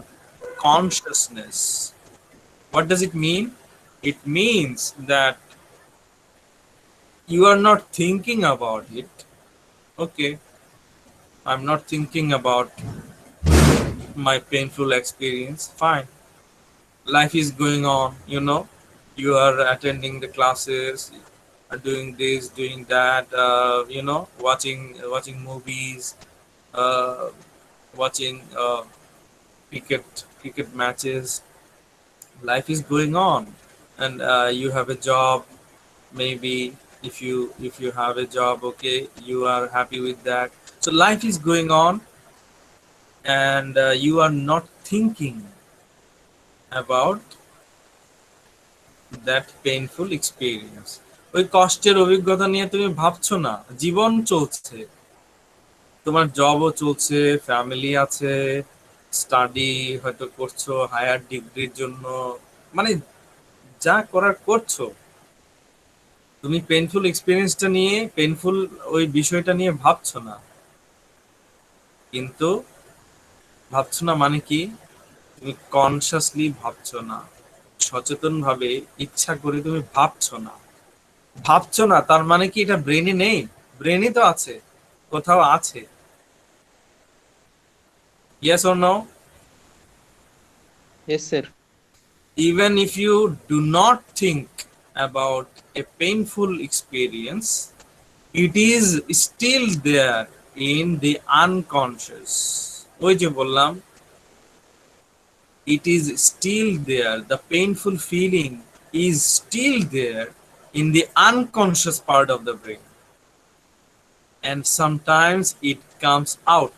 consciousness. What does it mean? It means that you are not thinking about it. Okay, I'm not thinking about my painful experience. Fine. Life is going on, you know. You are attending the classes, are doing this, doing that, you know, watching movies, uh, watching cricket matches. Life is going on, and you have a job. Maybe if you have a job, okay, you are happy with that. So life is going on, and you are not thinking about that painful experience. ওই কষ্টের অভিজ্ঞতা নিয়ে তুমি ভাবছো না, জীবন চলছে, তোমার জবও চলছে, ফ্যামিলি আছে, স্টাডি হয়তো করছো হায়ার ডিগ্রির জন্য, মানে যা করার করছো, তুমি পেইনফুল এক্সপিরিয়েন্সটা নিয়ে, পেইনফুল ওই বিষয়টা নিয়ে ভাবছো না। কিন্তু ভাবছো না মানে কি, তুমি কনসিয়াসলি ভাবছো না, সচেতন ভাবে ইচ্ছা করে তুমি ভাবছো না। ভাবছো না তার মানে কি এটা ব্রেনে নেই? ব্রেনই তো আছে, কোথাও আছে। Yes or no? Yes, sir. Even if you do not think about a painful experience, it is still there in the unconscious. ওই যে বললাম, it is still there, the painful feeling is still there in the unconscious part of the brain, and sometimes it comes out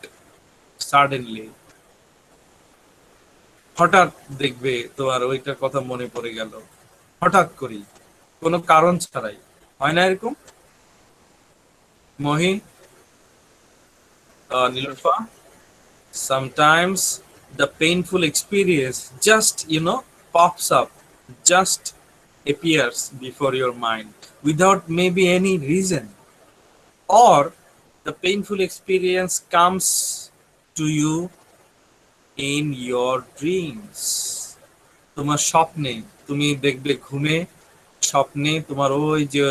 suddenly. হঠাৎ দেখবে তোমার ওইটার কথা মনে পড়ে গেল, হঠাৎ করি, কোনো কারণ ছাড়াই। হয় না এরকম মহি, Nilufa? Sometimes the painful experience just, you know, pops up, just appears before your mind without maybe any reason, or the painful experience comes to you in your dreams. তোমার স্বপ্নে তুমি দেখবে, ঘুমে স্বপ্নে তোমার ওই যে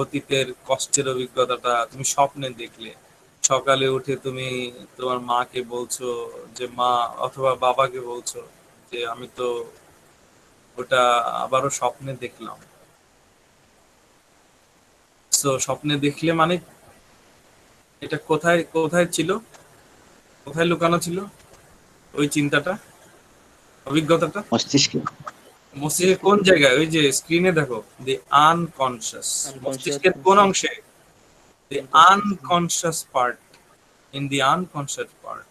অতীতের কষ্টের অভিজ্ঞতাটা তুমি স্বপ্নে দেখলে, সকালে উঠে তুমি তোমার মাকে বলছো যে মা, অথবা বাবাকে বলছো যে আমি তো ওটা আবারও স্বপ্নে দেখলাম। সো স্বপ্নে দেখলে মানে এটা কোথায় কোথায় ছিল, কোথায় লুকানো ছিল ওই চিন্তাটা, অভিজ্ঞতাটা? মস্তিষ্কে। মস্তিষ্কের কোন জায়গায়? ওই যে স্ক্রিনে দেখো, দি আনকনশিয়াস। মস্তিষ্কের কোন অংশে? The unconscious part, in the unconscious part.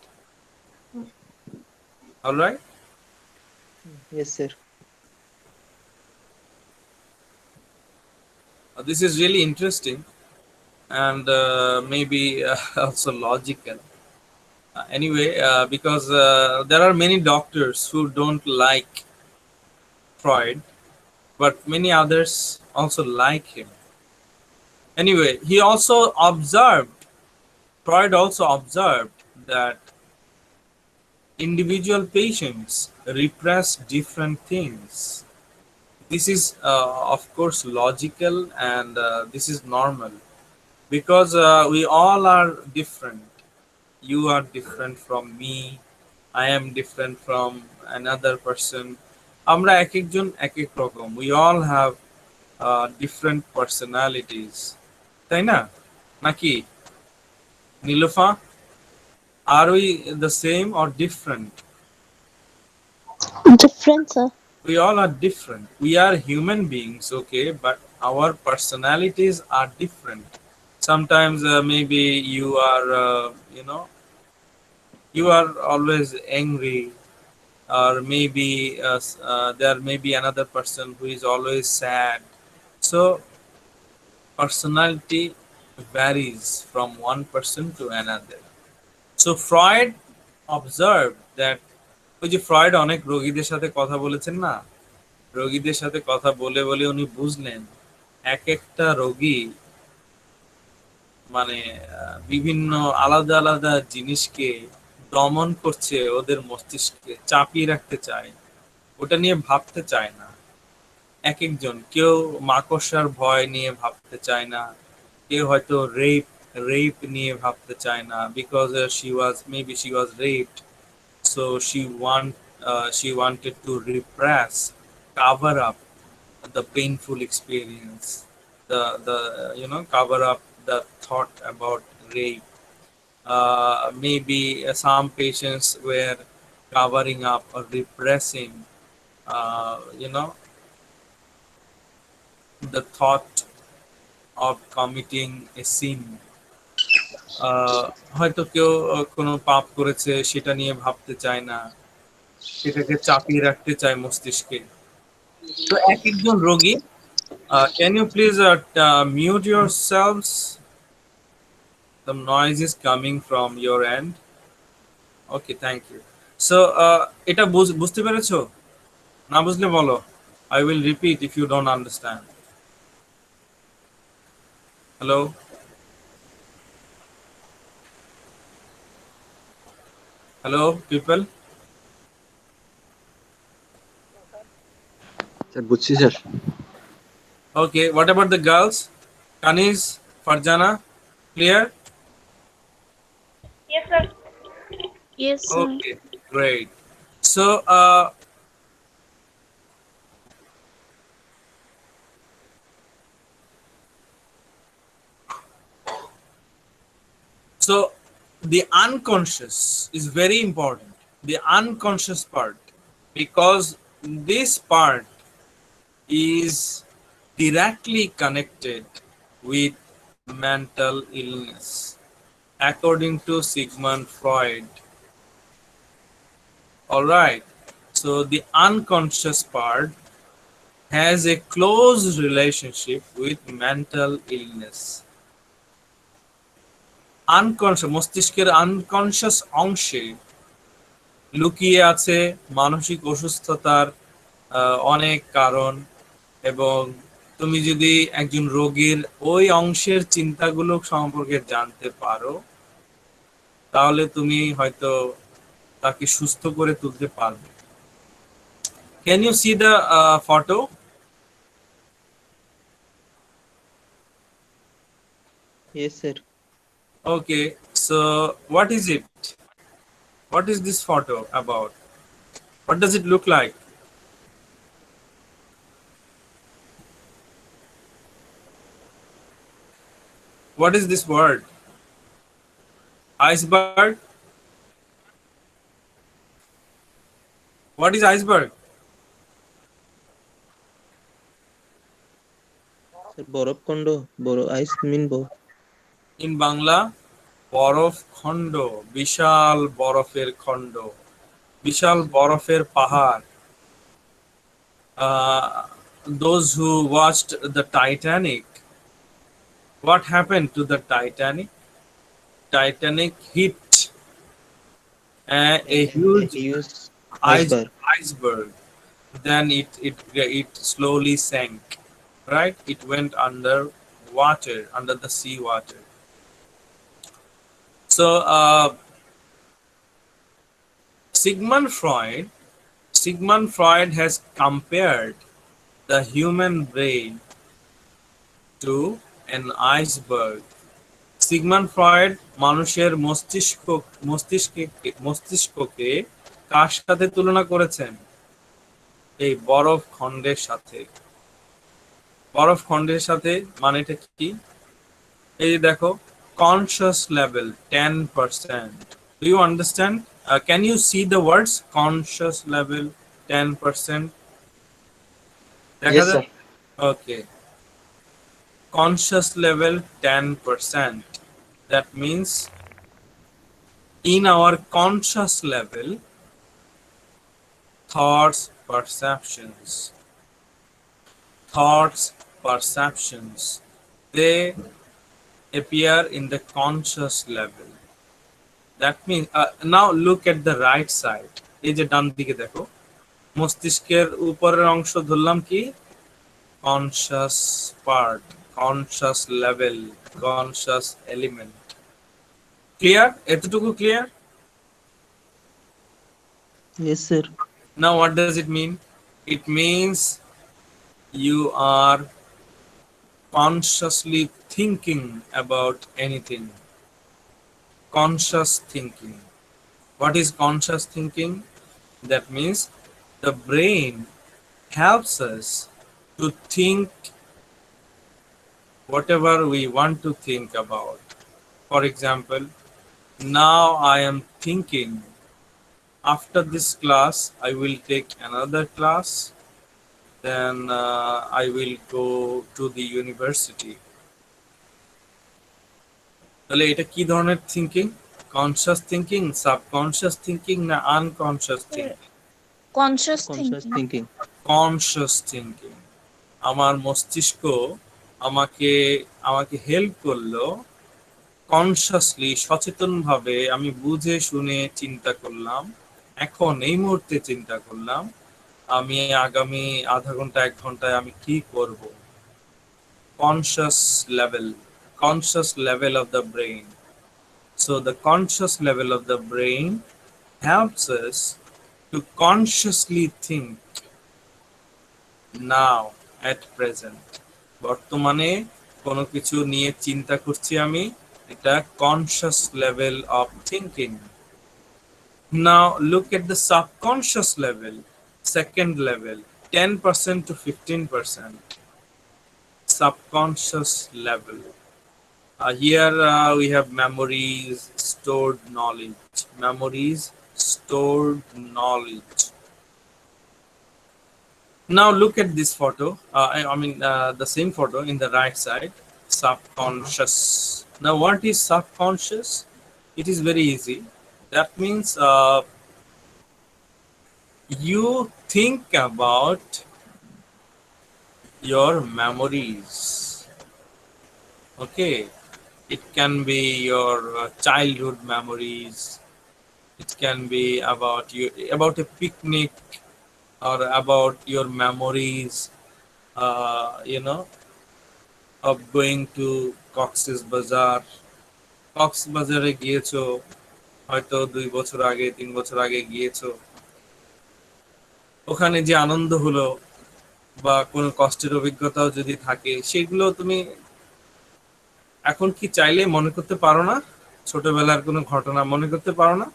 All right? Yes, sir. This is really interesting, and maybe also logical. Anyway, because there are many doctors who don't like Freud, but many others also like him. Anyway, Freud also observed that individual patients repress different things. This is, of course, logical, and this is normal, because we all are different. You are different from me. I am different from another person. আমরা এক একজন এক এক রকম. We all have different personalities. তাই না? নাকি Nilufa? Are we the same or different? Different, sir. We all are different. We are human beings, okay, but our personalities are different. Sometimes maybe you are you are always angry, or maybe there may be another person who is always sad. So personality varies from one person to another. So Freud observed that ওই যে Freud অনেক রোগীদের সাথে কথা বলেছেন না, রোগীদের সাথে কথা বলে বলে উনি বুঝলেন এক একটা রোগী মানে বিভিন্ন আলাদা আলাদা জিনিসকে দমন করছে, ওদের মস্তিষ্কে চাপিয়ে রাখতে চায়, ওটা নিয়ে ভাবতে চায় না। এক একজন, কেউ মাকড়সার ভয় নিয়ে ভাবতে চায় না, কেউ হয়তো রেপ নিয়ে ভাবতে চায় না, because she was raped, so she wanted to repress, cover up the painful experience, the cover up the thought about rape. Maybe some patients were covering up or repressing the thought of committing a sin. হয়তো কেউ কোনো পাপ করেছে, সেটা নিয়ে ভাবতে চায় না, সেটাকে চাপিয়ে রাখতে চায় মস্তিষ্কে। তো এক একজন রোগী, can you please mute yourselves? The noise is coming from your end. Okay, thank you. So এটা বুঝতে পেরেছো? না বুঝলে বলো, I will repeat if you don't understand. Hello? Hello, people? Sir বুঝছি sir. Okay, what about the girls? Kanis, Farjana, clear? Yes, sir. Yes, sir. Okay, great. So, the unconscious is very important. The unconscious part, because this part is directly connected with mental illness, according to Sigmund Freud. All right. So the unconscious part has a close relationship with mental illness. Unconscious, মস্তিষ্কের unconscious অংশে লুকিয়ে আছে মানসিক অসুস্থতার অনেক কারণ, এবং তুমি যদি একজন রোগীর ওই অংশের চিন্তাগুলো সম্পর্কে জানতে পারো, তাহলে তুমি হয়তো তাকে সুস্থ করে তুলতে পারবে। Can you see the photo? Yes, sir. Okay, so what is it? What is this photo about? What does it look like? What is this word? Iceberg? What is iceberg? Sir, বরফ খণ্ড, ice mean বরফ। In Bangla, বরফ খণ্ড, বিশাল বরফের খণ্ড, বিশাল বরফের পাহাড়। Those who watched the Titanic, what happened to the Titanic? Titanic hit a huge iceberg. Then it slowly sank. Right? It went under water, under the sea water. So Sigmund Freud has compared the human brain to an iceberg. Sigmund Freud মানুষের মস্তিষ্ককে কার সাথে তুলনা করেছেন? এই বরফ খণ্ডের সাথে। বরফ খণ্ডের সাথে মানেটা কি? এই দেখো, conscious level 10%. Do you understand? Can you see the words conscious level 10%? Yes, sir. Okay. conscious level 10%. That means in our conscious level, thoughts, perceptions, they appear in the conscious level. That means now look at the right side. এই যে ডান দিকে দেখো, মস্তিষ্কের উপরের অংশ ধরলাম কি conscious part, conscious level, conscious element. Clear? এতটুকু clear? Yes, sir. Now what does it mean? It means you are consciously thinking about anything. Conscious thinking. What is conscious thinking? That means the brain helps us to think whatever we want to think about. For example, now I am thinking after this class I will take another class, then I will go to the university. তাহলে এটা কি ধরনের thinking? Conscious thinking, subconscious thinking না unconscious thinking? Conscious Conscious thinking. thinking. Conscious thinking. আমার মস্তিষ্ক আমাকে আমাকে help করলো কনশাসলি, সচেতনভাবে আমি বুঝে শুনে চিন্তা করলাম, এখন এই মুহূর্তে চিন্তা করলাম আমি আগামী আধা ঘন্টা 1 ঘন্টায় আমি কি করব। conscious level of the brain. So the conscious level of the brain helps us to consciously think now at present. বর্তমানে কোনো কিছু নিয়ে চিন্তা করছি আমি, এটা conscious level of thinking. Now look at the subconscious level, second level, 10% to 15%. Subconscious level. Here we have memories, stored knowledge. Memories, stored knowledge. Now look at this photo. I mean the same photo in the right side. Subconscious. Now what is subconscious? It is very easy. That means you think about your memories. Okay, it can be your childhood memories. It can be about a picnic, or about your memories of going to Cox's Bazar. কক্সবাজারে গিয়েছো, হয়তো 2 বছর আগে 3 বছর আগে গিয়েছো, ওখানে যে আনন্দ হলো বা কোনো কষ্টের অভিজ্ঞতাও যদি থাকে, সেগুলো তুমি এখন কি চাইলে মনে করতে পারো না? ছোটবেলার কোনো ঘটনা মনে করতে পারো না?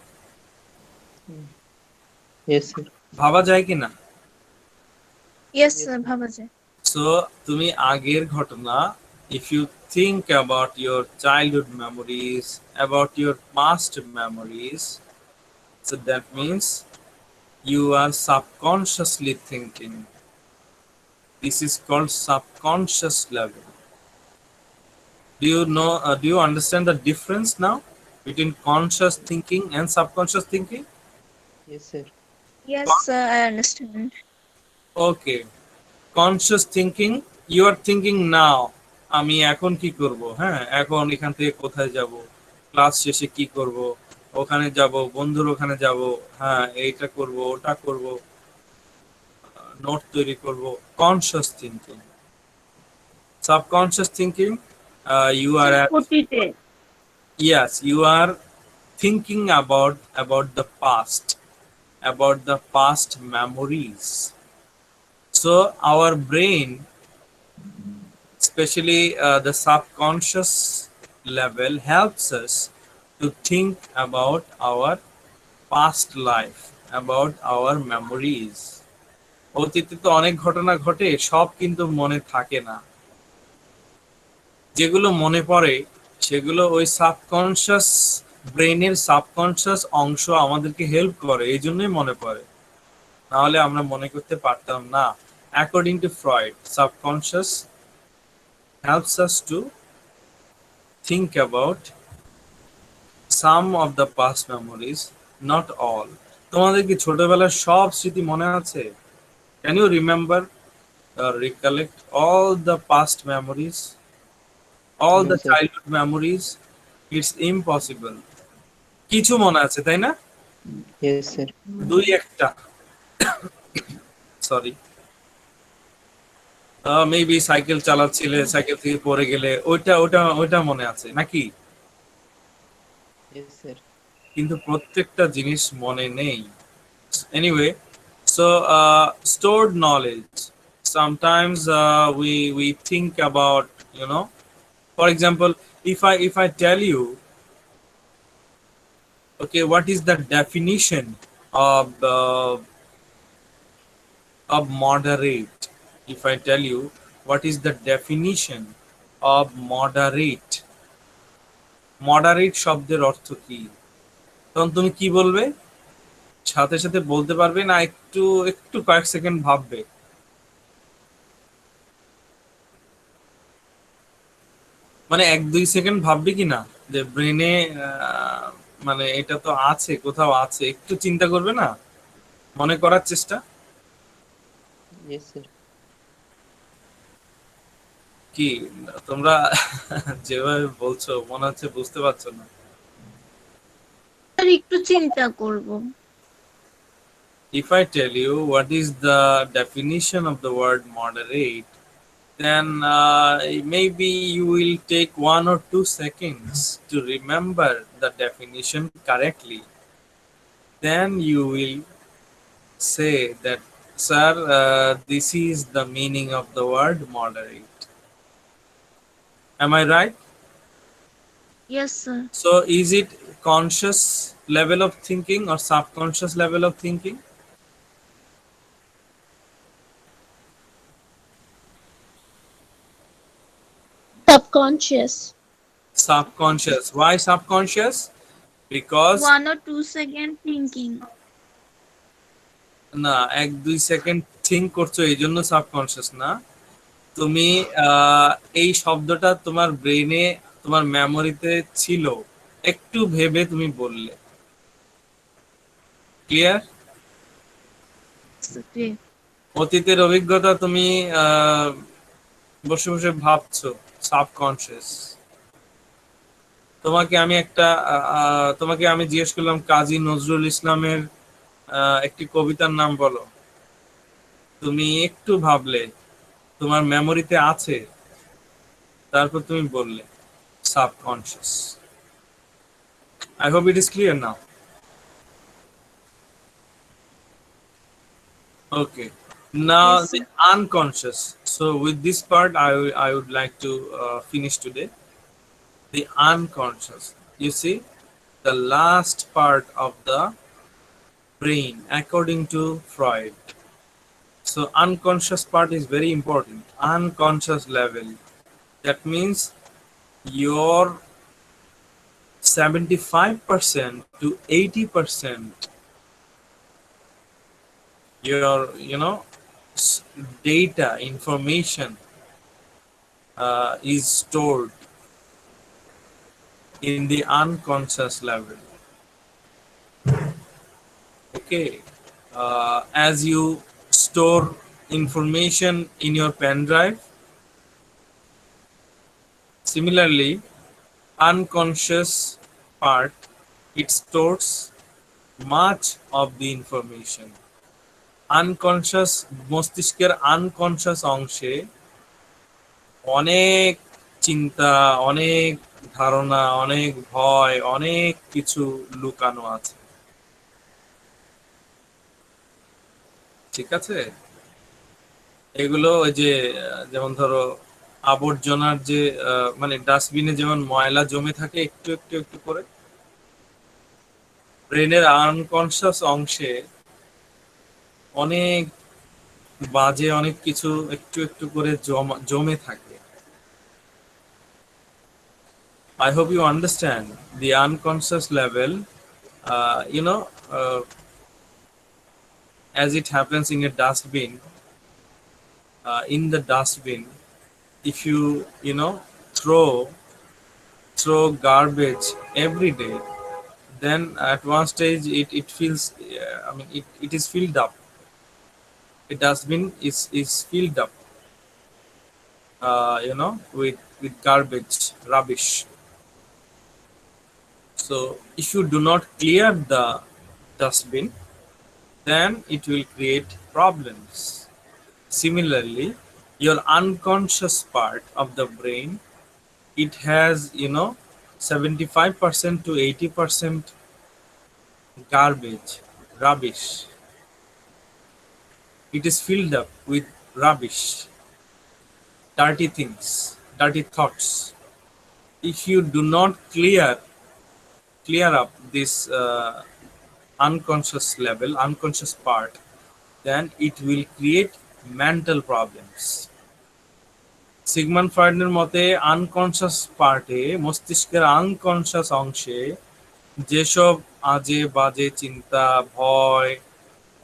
Yes, sir. ভাবা যায় কিনা? ইয়েস স্যার, ভাবা যায়। সো তুমি আগের ঘটনা, if you think about your childhood memories, about your past memories, so that means you are subconsciously thinking. This is called subconscious level. Do you know? Do you understand the difference now between conscious thinking and subconscious thinking? Yes, sir. Yes sir, I understand. Okay. Conscious thinking, you are thinking now. আমি এখন কি করব? হ্যাঁ, এখন এখান থেকে কোথায় যাব? ক্লাস শেষে কি করব? ওখানে যাব, বন্ধুর ওখানে যাব, হ্যাঁ এইটা করব, ওটা করব, নোট তৈরি করব। Conscious thinking. Subconscious thinking, you are at, অতীতে। yes, you are thinking about the past memories. So our brain, especially the subconscious level, helps us to think about our past life, about our memories. অতীতে তো অনেক ঘটনা ঘটে, সব কিন্তু মনে থাকে না। যেগুলো মনে পড়ে সেগুলো ওই সাবকনশিয়াস ব্রেনের সাবকনশিয়াস অংশ আমাদেরকে হেল্প করে, এই জন্যই মনে পড়ে, নাহলে আমরা মনে করতে পারতাম না। According to Freud, subconscious helps us to think about some of the past memories, not all. তোমাদের কি ছোটবেলার সব স্মৃতি মনে আছে? Can you remember recollect all the past memories, all No, the sir. childhood memories? It's impossible. কিছু মনে আছে তাই না? Yes, sir. দুই একটা, সরি, মেবি সাইকেল চালাচ্ছিলে, সাইকেল থেকে পড়ে গেলে, ওইটা ওইটা ওইটা মনে আছে নাকি? Yes, sir. কিন্তু প্রত্যেকটা জিনিস মনে নেই। Anyway, so stored knowledge. Sometimes we think about, you know, for example, if I tell you, okay, what is the definition of moderate? If I tell you what is the definition of moderate, moderate শব্দের অর্থ কি, তখন তুমি কি বলবে? সাথে সাথে বলতে পারবে না, একটু একটু কয়েক সেকেন্ড ভাববে? মানে 1-2 সেকেন্ড ভাববে কি না যে ব্রেনে মানে এটা তো আছে, কোথাও আছে, একটু চিন্তা করবে না, মনে করার চেষ্টা? Yes, sir. কি তোমরা যেভাবে বলছো মনে হচ্ছে বুঝতে পারছো না। স্যার একটু চিন্তা করব। If I tell you what is the definition of the word moderate, then maybe you will take 1 or 2 seconds to remember the definition correctly. Then you will say that, sir, this is the meaning of the word moderate. Am I right? Yes, sir. So is it conscious level of thinking or subconscious level of thinking? Subconscious. Subconscious. Why subconscious? Because 1 or 2 second thinking. না, 1-2 second think করছো এই জন্য subconscious না। তুমি এই শব্দটা তোমার ব্রেনে, তোমার মেমোরিতে ছিল, একটু ভেবে তুমি বললে। ক্লিয়ার? জি। অতীতের অভিজ্ঞতা তুমি বসে বসে ভাবছো, সাবকনশিয়াস। তোমাকে আমি জিজ্ঞেস করলাম কাজী নজরুল ইসলামের একটি কবিতার নাম বলো, তুমি একটু ভাবলে, তোমার মেমোরিতে আছে, তারপর তুমি বললে, subconscious. I hope it is clear now. Okay. Now Yes, the sir. unconscious. So with this part, I would like to finish today. The unconscious. You see, the last part of the brain, according to Freud. So unconscious part is very important. Unconscious level. That means your 75% to 80% your data information is stored in the unconscious level. Okay, as you store information in your pen drive, similarly unconscious part, it stores much of the information. Unconscious, মস্তিষ্কের unconscious অংশে অনেক চিন্তা, অনেক ধারণা, অনেক ভয়, অনেক কিছু লুকানো আছে। ঠিক আছে? এগুলো ওই যে যেমন ধরো আবর্জনার যে মানে ডাস্টবিনে যেমন ময়লা জমে থাকে একটু একটু একটু করে, ব্রেনের আনকনশাস অংশে অনেক বাজে অনেক কিছু একটু একটু করে জমে থাকে। I hope you understand the unconscious level, as it happens in a dustbin. In the dustbin, if you know throw garbage every day, then at one stage it feels it is filled up. A dustbin is filled up, with garbage, rubbish. So if you do not clear the dustbin, then it will create problems. Similarly, your unconscious part of the brain, it has 75% to 80% garbage, rubbish. It is filled up with rubbish, dirty things, dirty thoughts. If you do not clear up this unconscious part, then it will create mental problems. Sigmund ফ্রয়েডের মতে unconscious পার্টে, মস্তিষ্কের unconscious অংশে যেসব আজে বাজে চিন্তা, ভয়,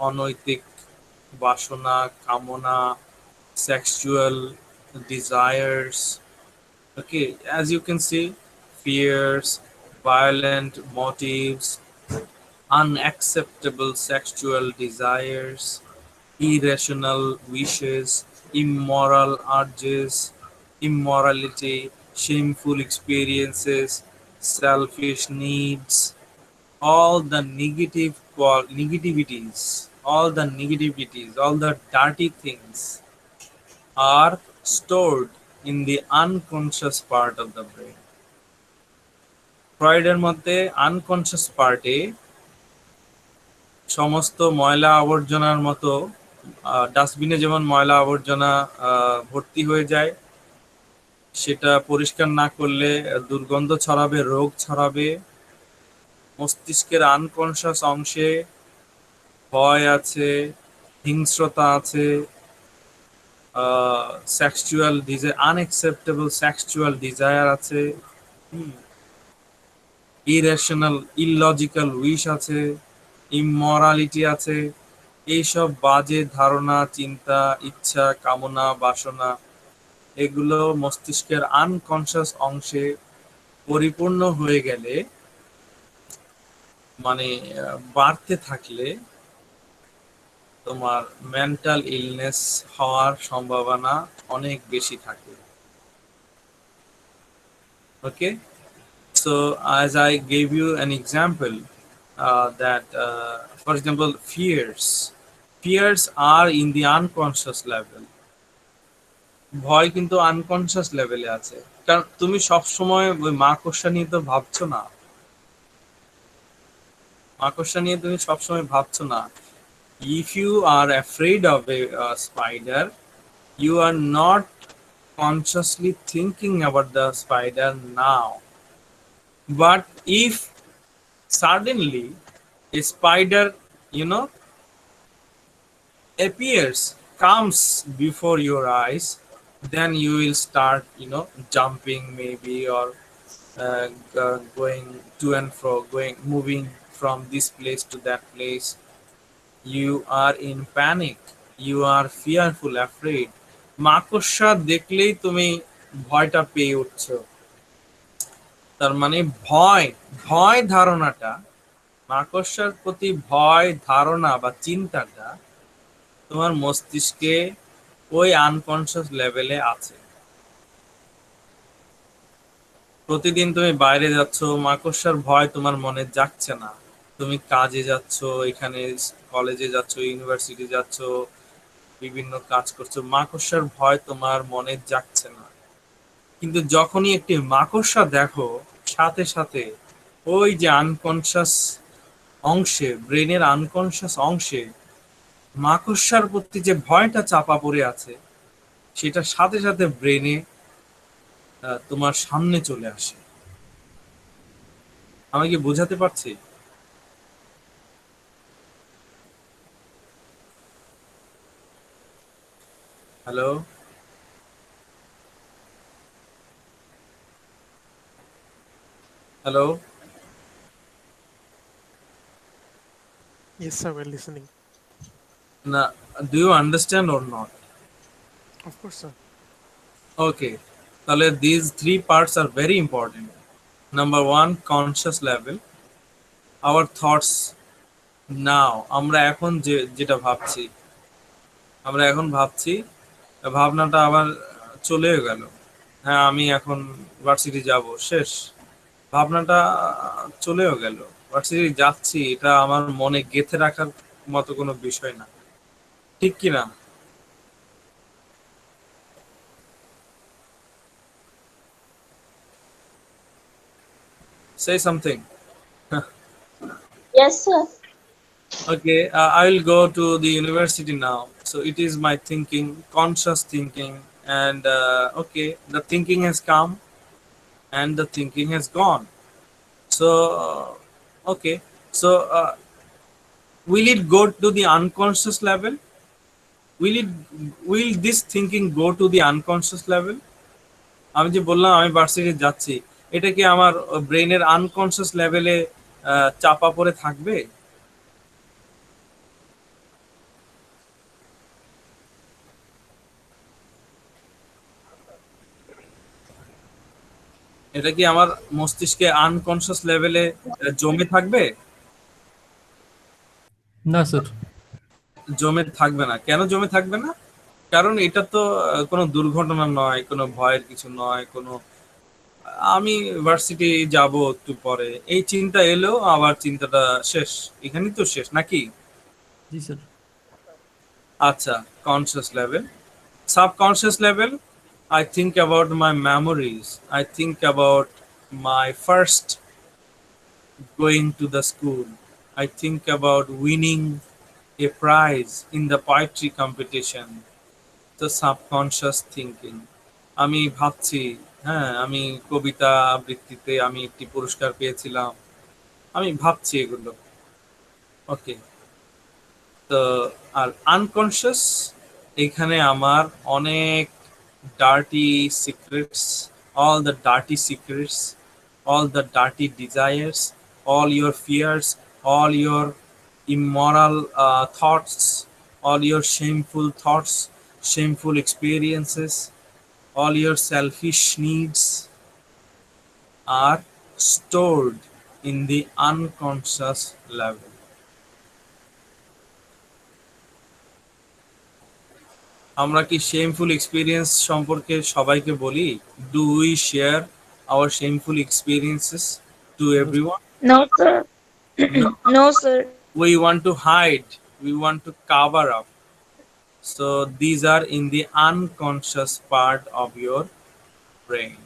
অনৈতিক বাসনা, কামনা, sexual desires, okay, as you can see, fears, violent motives, unacceptable sexual desires, irrational wishes, immoral urges, immorality, shameful experiences, selfish needs, all the negativities, all the dirty things are stored in the unconscious part of the brain. ফ্রয়েডের মতে unconscious পার্টে সমস্ত ময়লা আবর্জনার মতো, ডাস্টবিনে যেমন ময়লা আবর্জনা ভর্তি হয়ে যায়, সেটা পরিষ্কার না করলে দুর্গন্ধ ছড়াবে, রোগ ছড়াবে। মস্তিষ্কের আনকনশিয়াস অংশে ভয় আছে, হিংস্রতা আছে, sexual desire, unacceptable sexual desire আছে, ইরেশনাল ইললজিক্যাল উইশ আছে, ইমমরালিটি আছে। এইসব বাজে ধারণা, চিন্তা, ইচ্ছা, কামনা, বাসনা, এগুলো মস্তিষ্কের আনকনশিয়াস অংশে পরিপূর্ণ হয়ে গেলে, মানে বাড়তে থাকলে তোমার মেন্টাল ইলনেস হওয়ার সম্ভাবনা অনেক বেশি থাকে। ওকে, so as I gave you an example, that for example fears are in the unconscious level. ভয় কিন্তু আনকনশিয়াস লেভেলে আছে, কারণ তুমি সব সময় ওই মাকড়সা নিয়ে তো ভাবছো না, মাকড়সা নিয়ে তুমি সবসময় ভাবছো না। If you are afraid of a spider, you are not consciously thinking about the spider now. But if suddenly a spider, appears, comes before your eyes, then you will start, jumping maybe, or going to and fro, moving from this place to that place. You are in panic, you are fearful, afraid. মাকড়সা দেখলেই তুমি ভয়টা পেয়ে উঠছো। তার মানে ভয় ধারণাটা, মাকড়সার প্রতি ভয় ধারণা বা চিন্তাটা তোমার মস্তিষ্কে ওই আনকনশিয়াস লেভেলে আছে। প্রতিদিন তুমি বাইরে যাচ্ছ, মাকড়সার ভয় তোমার মনে জাগছে না। তুমি কাজে যাচ্ছ, এখানে কলেজে যাচ্ছ, ইউনিভার্সিটি যাচ্ছ, বিভিন্ন কাজ করছো, মাকড়সার ভয় তোমার মনে জাগছে না। কিন্তু যখনই একটি মাকড়সা দেখো, সাথে সাথে ওই যে আনকনশিয়াস অংশে, ব্রেনের আনকনশিয়াস অংশে মাকড়সার প্রতি যে ভয়টা চাপা পড়ে আছে, সেটা সাথে সাথে ব্রেনে তোমার সামনে চলে আসে। আমি কি বোঝাতে পারছি? Hello, hello, Yes, sir, we're listening. না, do you understand or not? Of course, sir. Okay, তাহলে these three parts are very important. Number one, conscious level, our thoughts now. আমরা এখন যেটা ভাবছি, আমরা এখন ভাবছি, ভাবনাটা আবার চলেও গেল। হ্যাঁ, আমি এখন ভার্সিটি যাব, শেষ। ভাবনাটা চলেও গেল। ভার্সিটি যাচ্ছি, এটা আমার মনে গেঁথে রাখার মতো কোনো বিষয় না, ঠিক কি না? Say something. Yes, sir. Okay, I will go to the university now. So it is my thinking, conscious thinking, and okay, the thinking has come and the thinking has gone. So okay, so will it go to the unconscious level? Will it? Will this thinking go to the unconscious level? আমি যে বললাম আমি varsity যাচ্ছি, এটা কি আমার ব্রেনের unconscious লেভেলে চাপা পড়ে থাকবে? এটা কি আমার মস্তিষ্কে আনকনসিয়াস লেভেলে জমে থাকবে? না স্যার। জমে থাকবে না। কেন জমে থাকবে না? কারণ এটা তো কোনো দুর্ঘটনা নয়, কোনো ভয়ের কিছু নয়, কোনো আমি ভার্সিটি যাব একটু পরে, এই চিন্তা এলো, আবার চিন্তাটা শেষ, এখানেই তো শেষ নাকি? জি স্যার। আচ্ছা, conscious level. Subconscious level, I think about my memories. I think about my first going to the school. I think about winning a prize in the poetry competition. The subconscious thinking. আমি ভাবছি, হ্যাঁ, আমি কবিতা আবৃত্তিতে আমি একটি পুরস্কার পেয়েছিলাম, আমি ভাবছি এগুলো। ওকে, তো আর আনকনশিয়াস, এখানে আমার অনেক dirty secrets, all the dirty secrets, all the dirty desires, all your fears, all your immoral thoughts, all your shameful thoughts, shameful experiences, all your selfish needs are stored in the unconscious level. আমরা কি shameful experience সম্পর্কে সবাইকে বলি? Do we share our shameful experiences to everyone? No, sir. No, sir. We want to hide, we want to cover up. So these are in the unconscious part of your brain.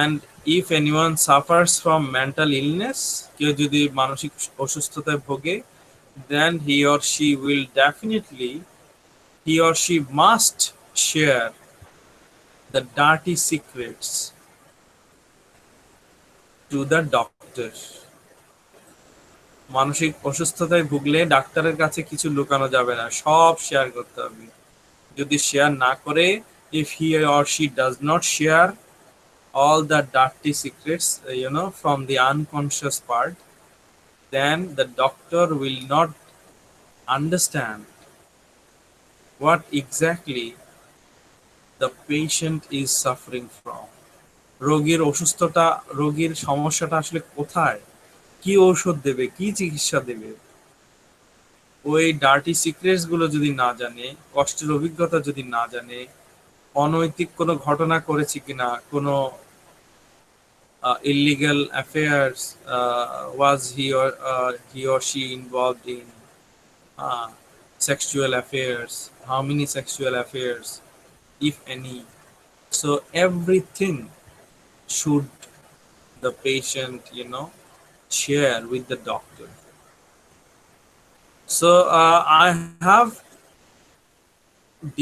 And if anyone suffers from mental illness, কেউ যদি মানসিক অসুস্থতায় ভোগে, then he or she will definitely, he or she must share the dirty secrets to the doctor. মানসিক অসুস্থতায় ভুগলে ডাক্তারের কাছে কিছু লুকানো যাবে না, সব শেয়ার করতে হবে। যদি শেয়ার না করে, if he or she does not share all the dirty secrets, from the unconscious part, then the doctor will not understand what exactly the patient is suffering from. রোগীর অসুস্থতা, রোগীর সমস্যাটা আসলে কোথায়, কি ঔষধ দেবে, কি চিকিৎসা দেবে, ওই ডার্টি সিক্রেটস গুলো যদি না জানে, কষ্টের অভিজ্ঞতা যদি না জানে, অনৈতিক কোনো ঘটনা করেছে কিনা, কোনো illegal affairs, was he or she involved in sexual affairs, how many sexual affairs, if any. So everything should the patient share with the doctor. So I have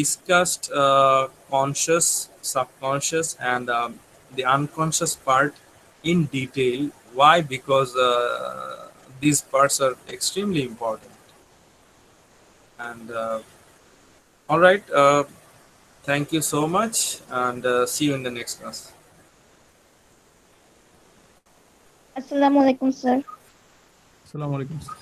discussed conscious, subconscious, and the unconscious part in detail. Why? Because these parts are extremely important. And all right, thank you so much, and see you in the next class. Assalamu alaikum, sir. আসসালামু আলাইকুম sir.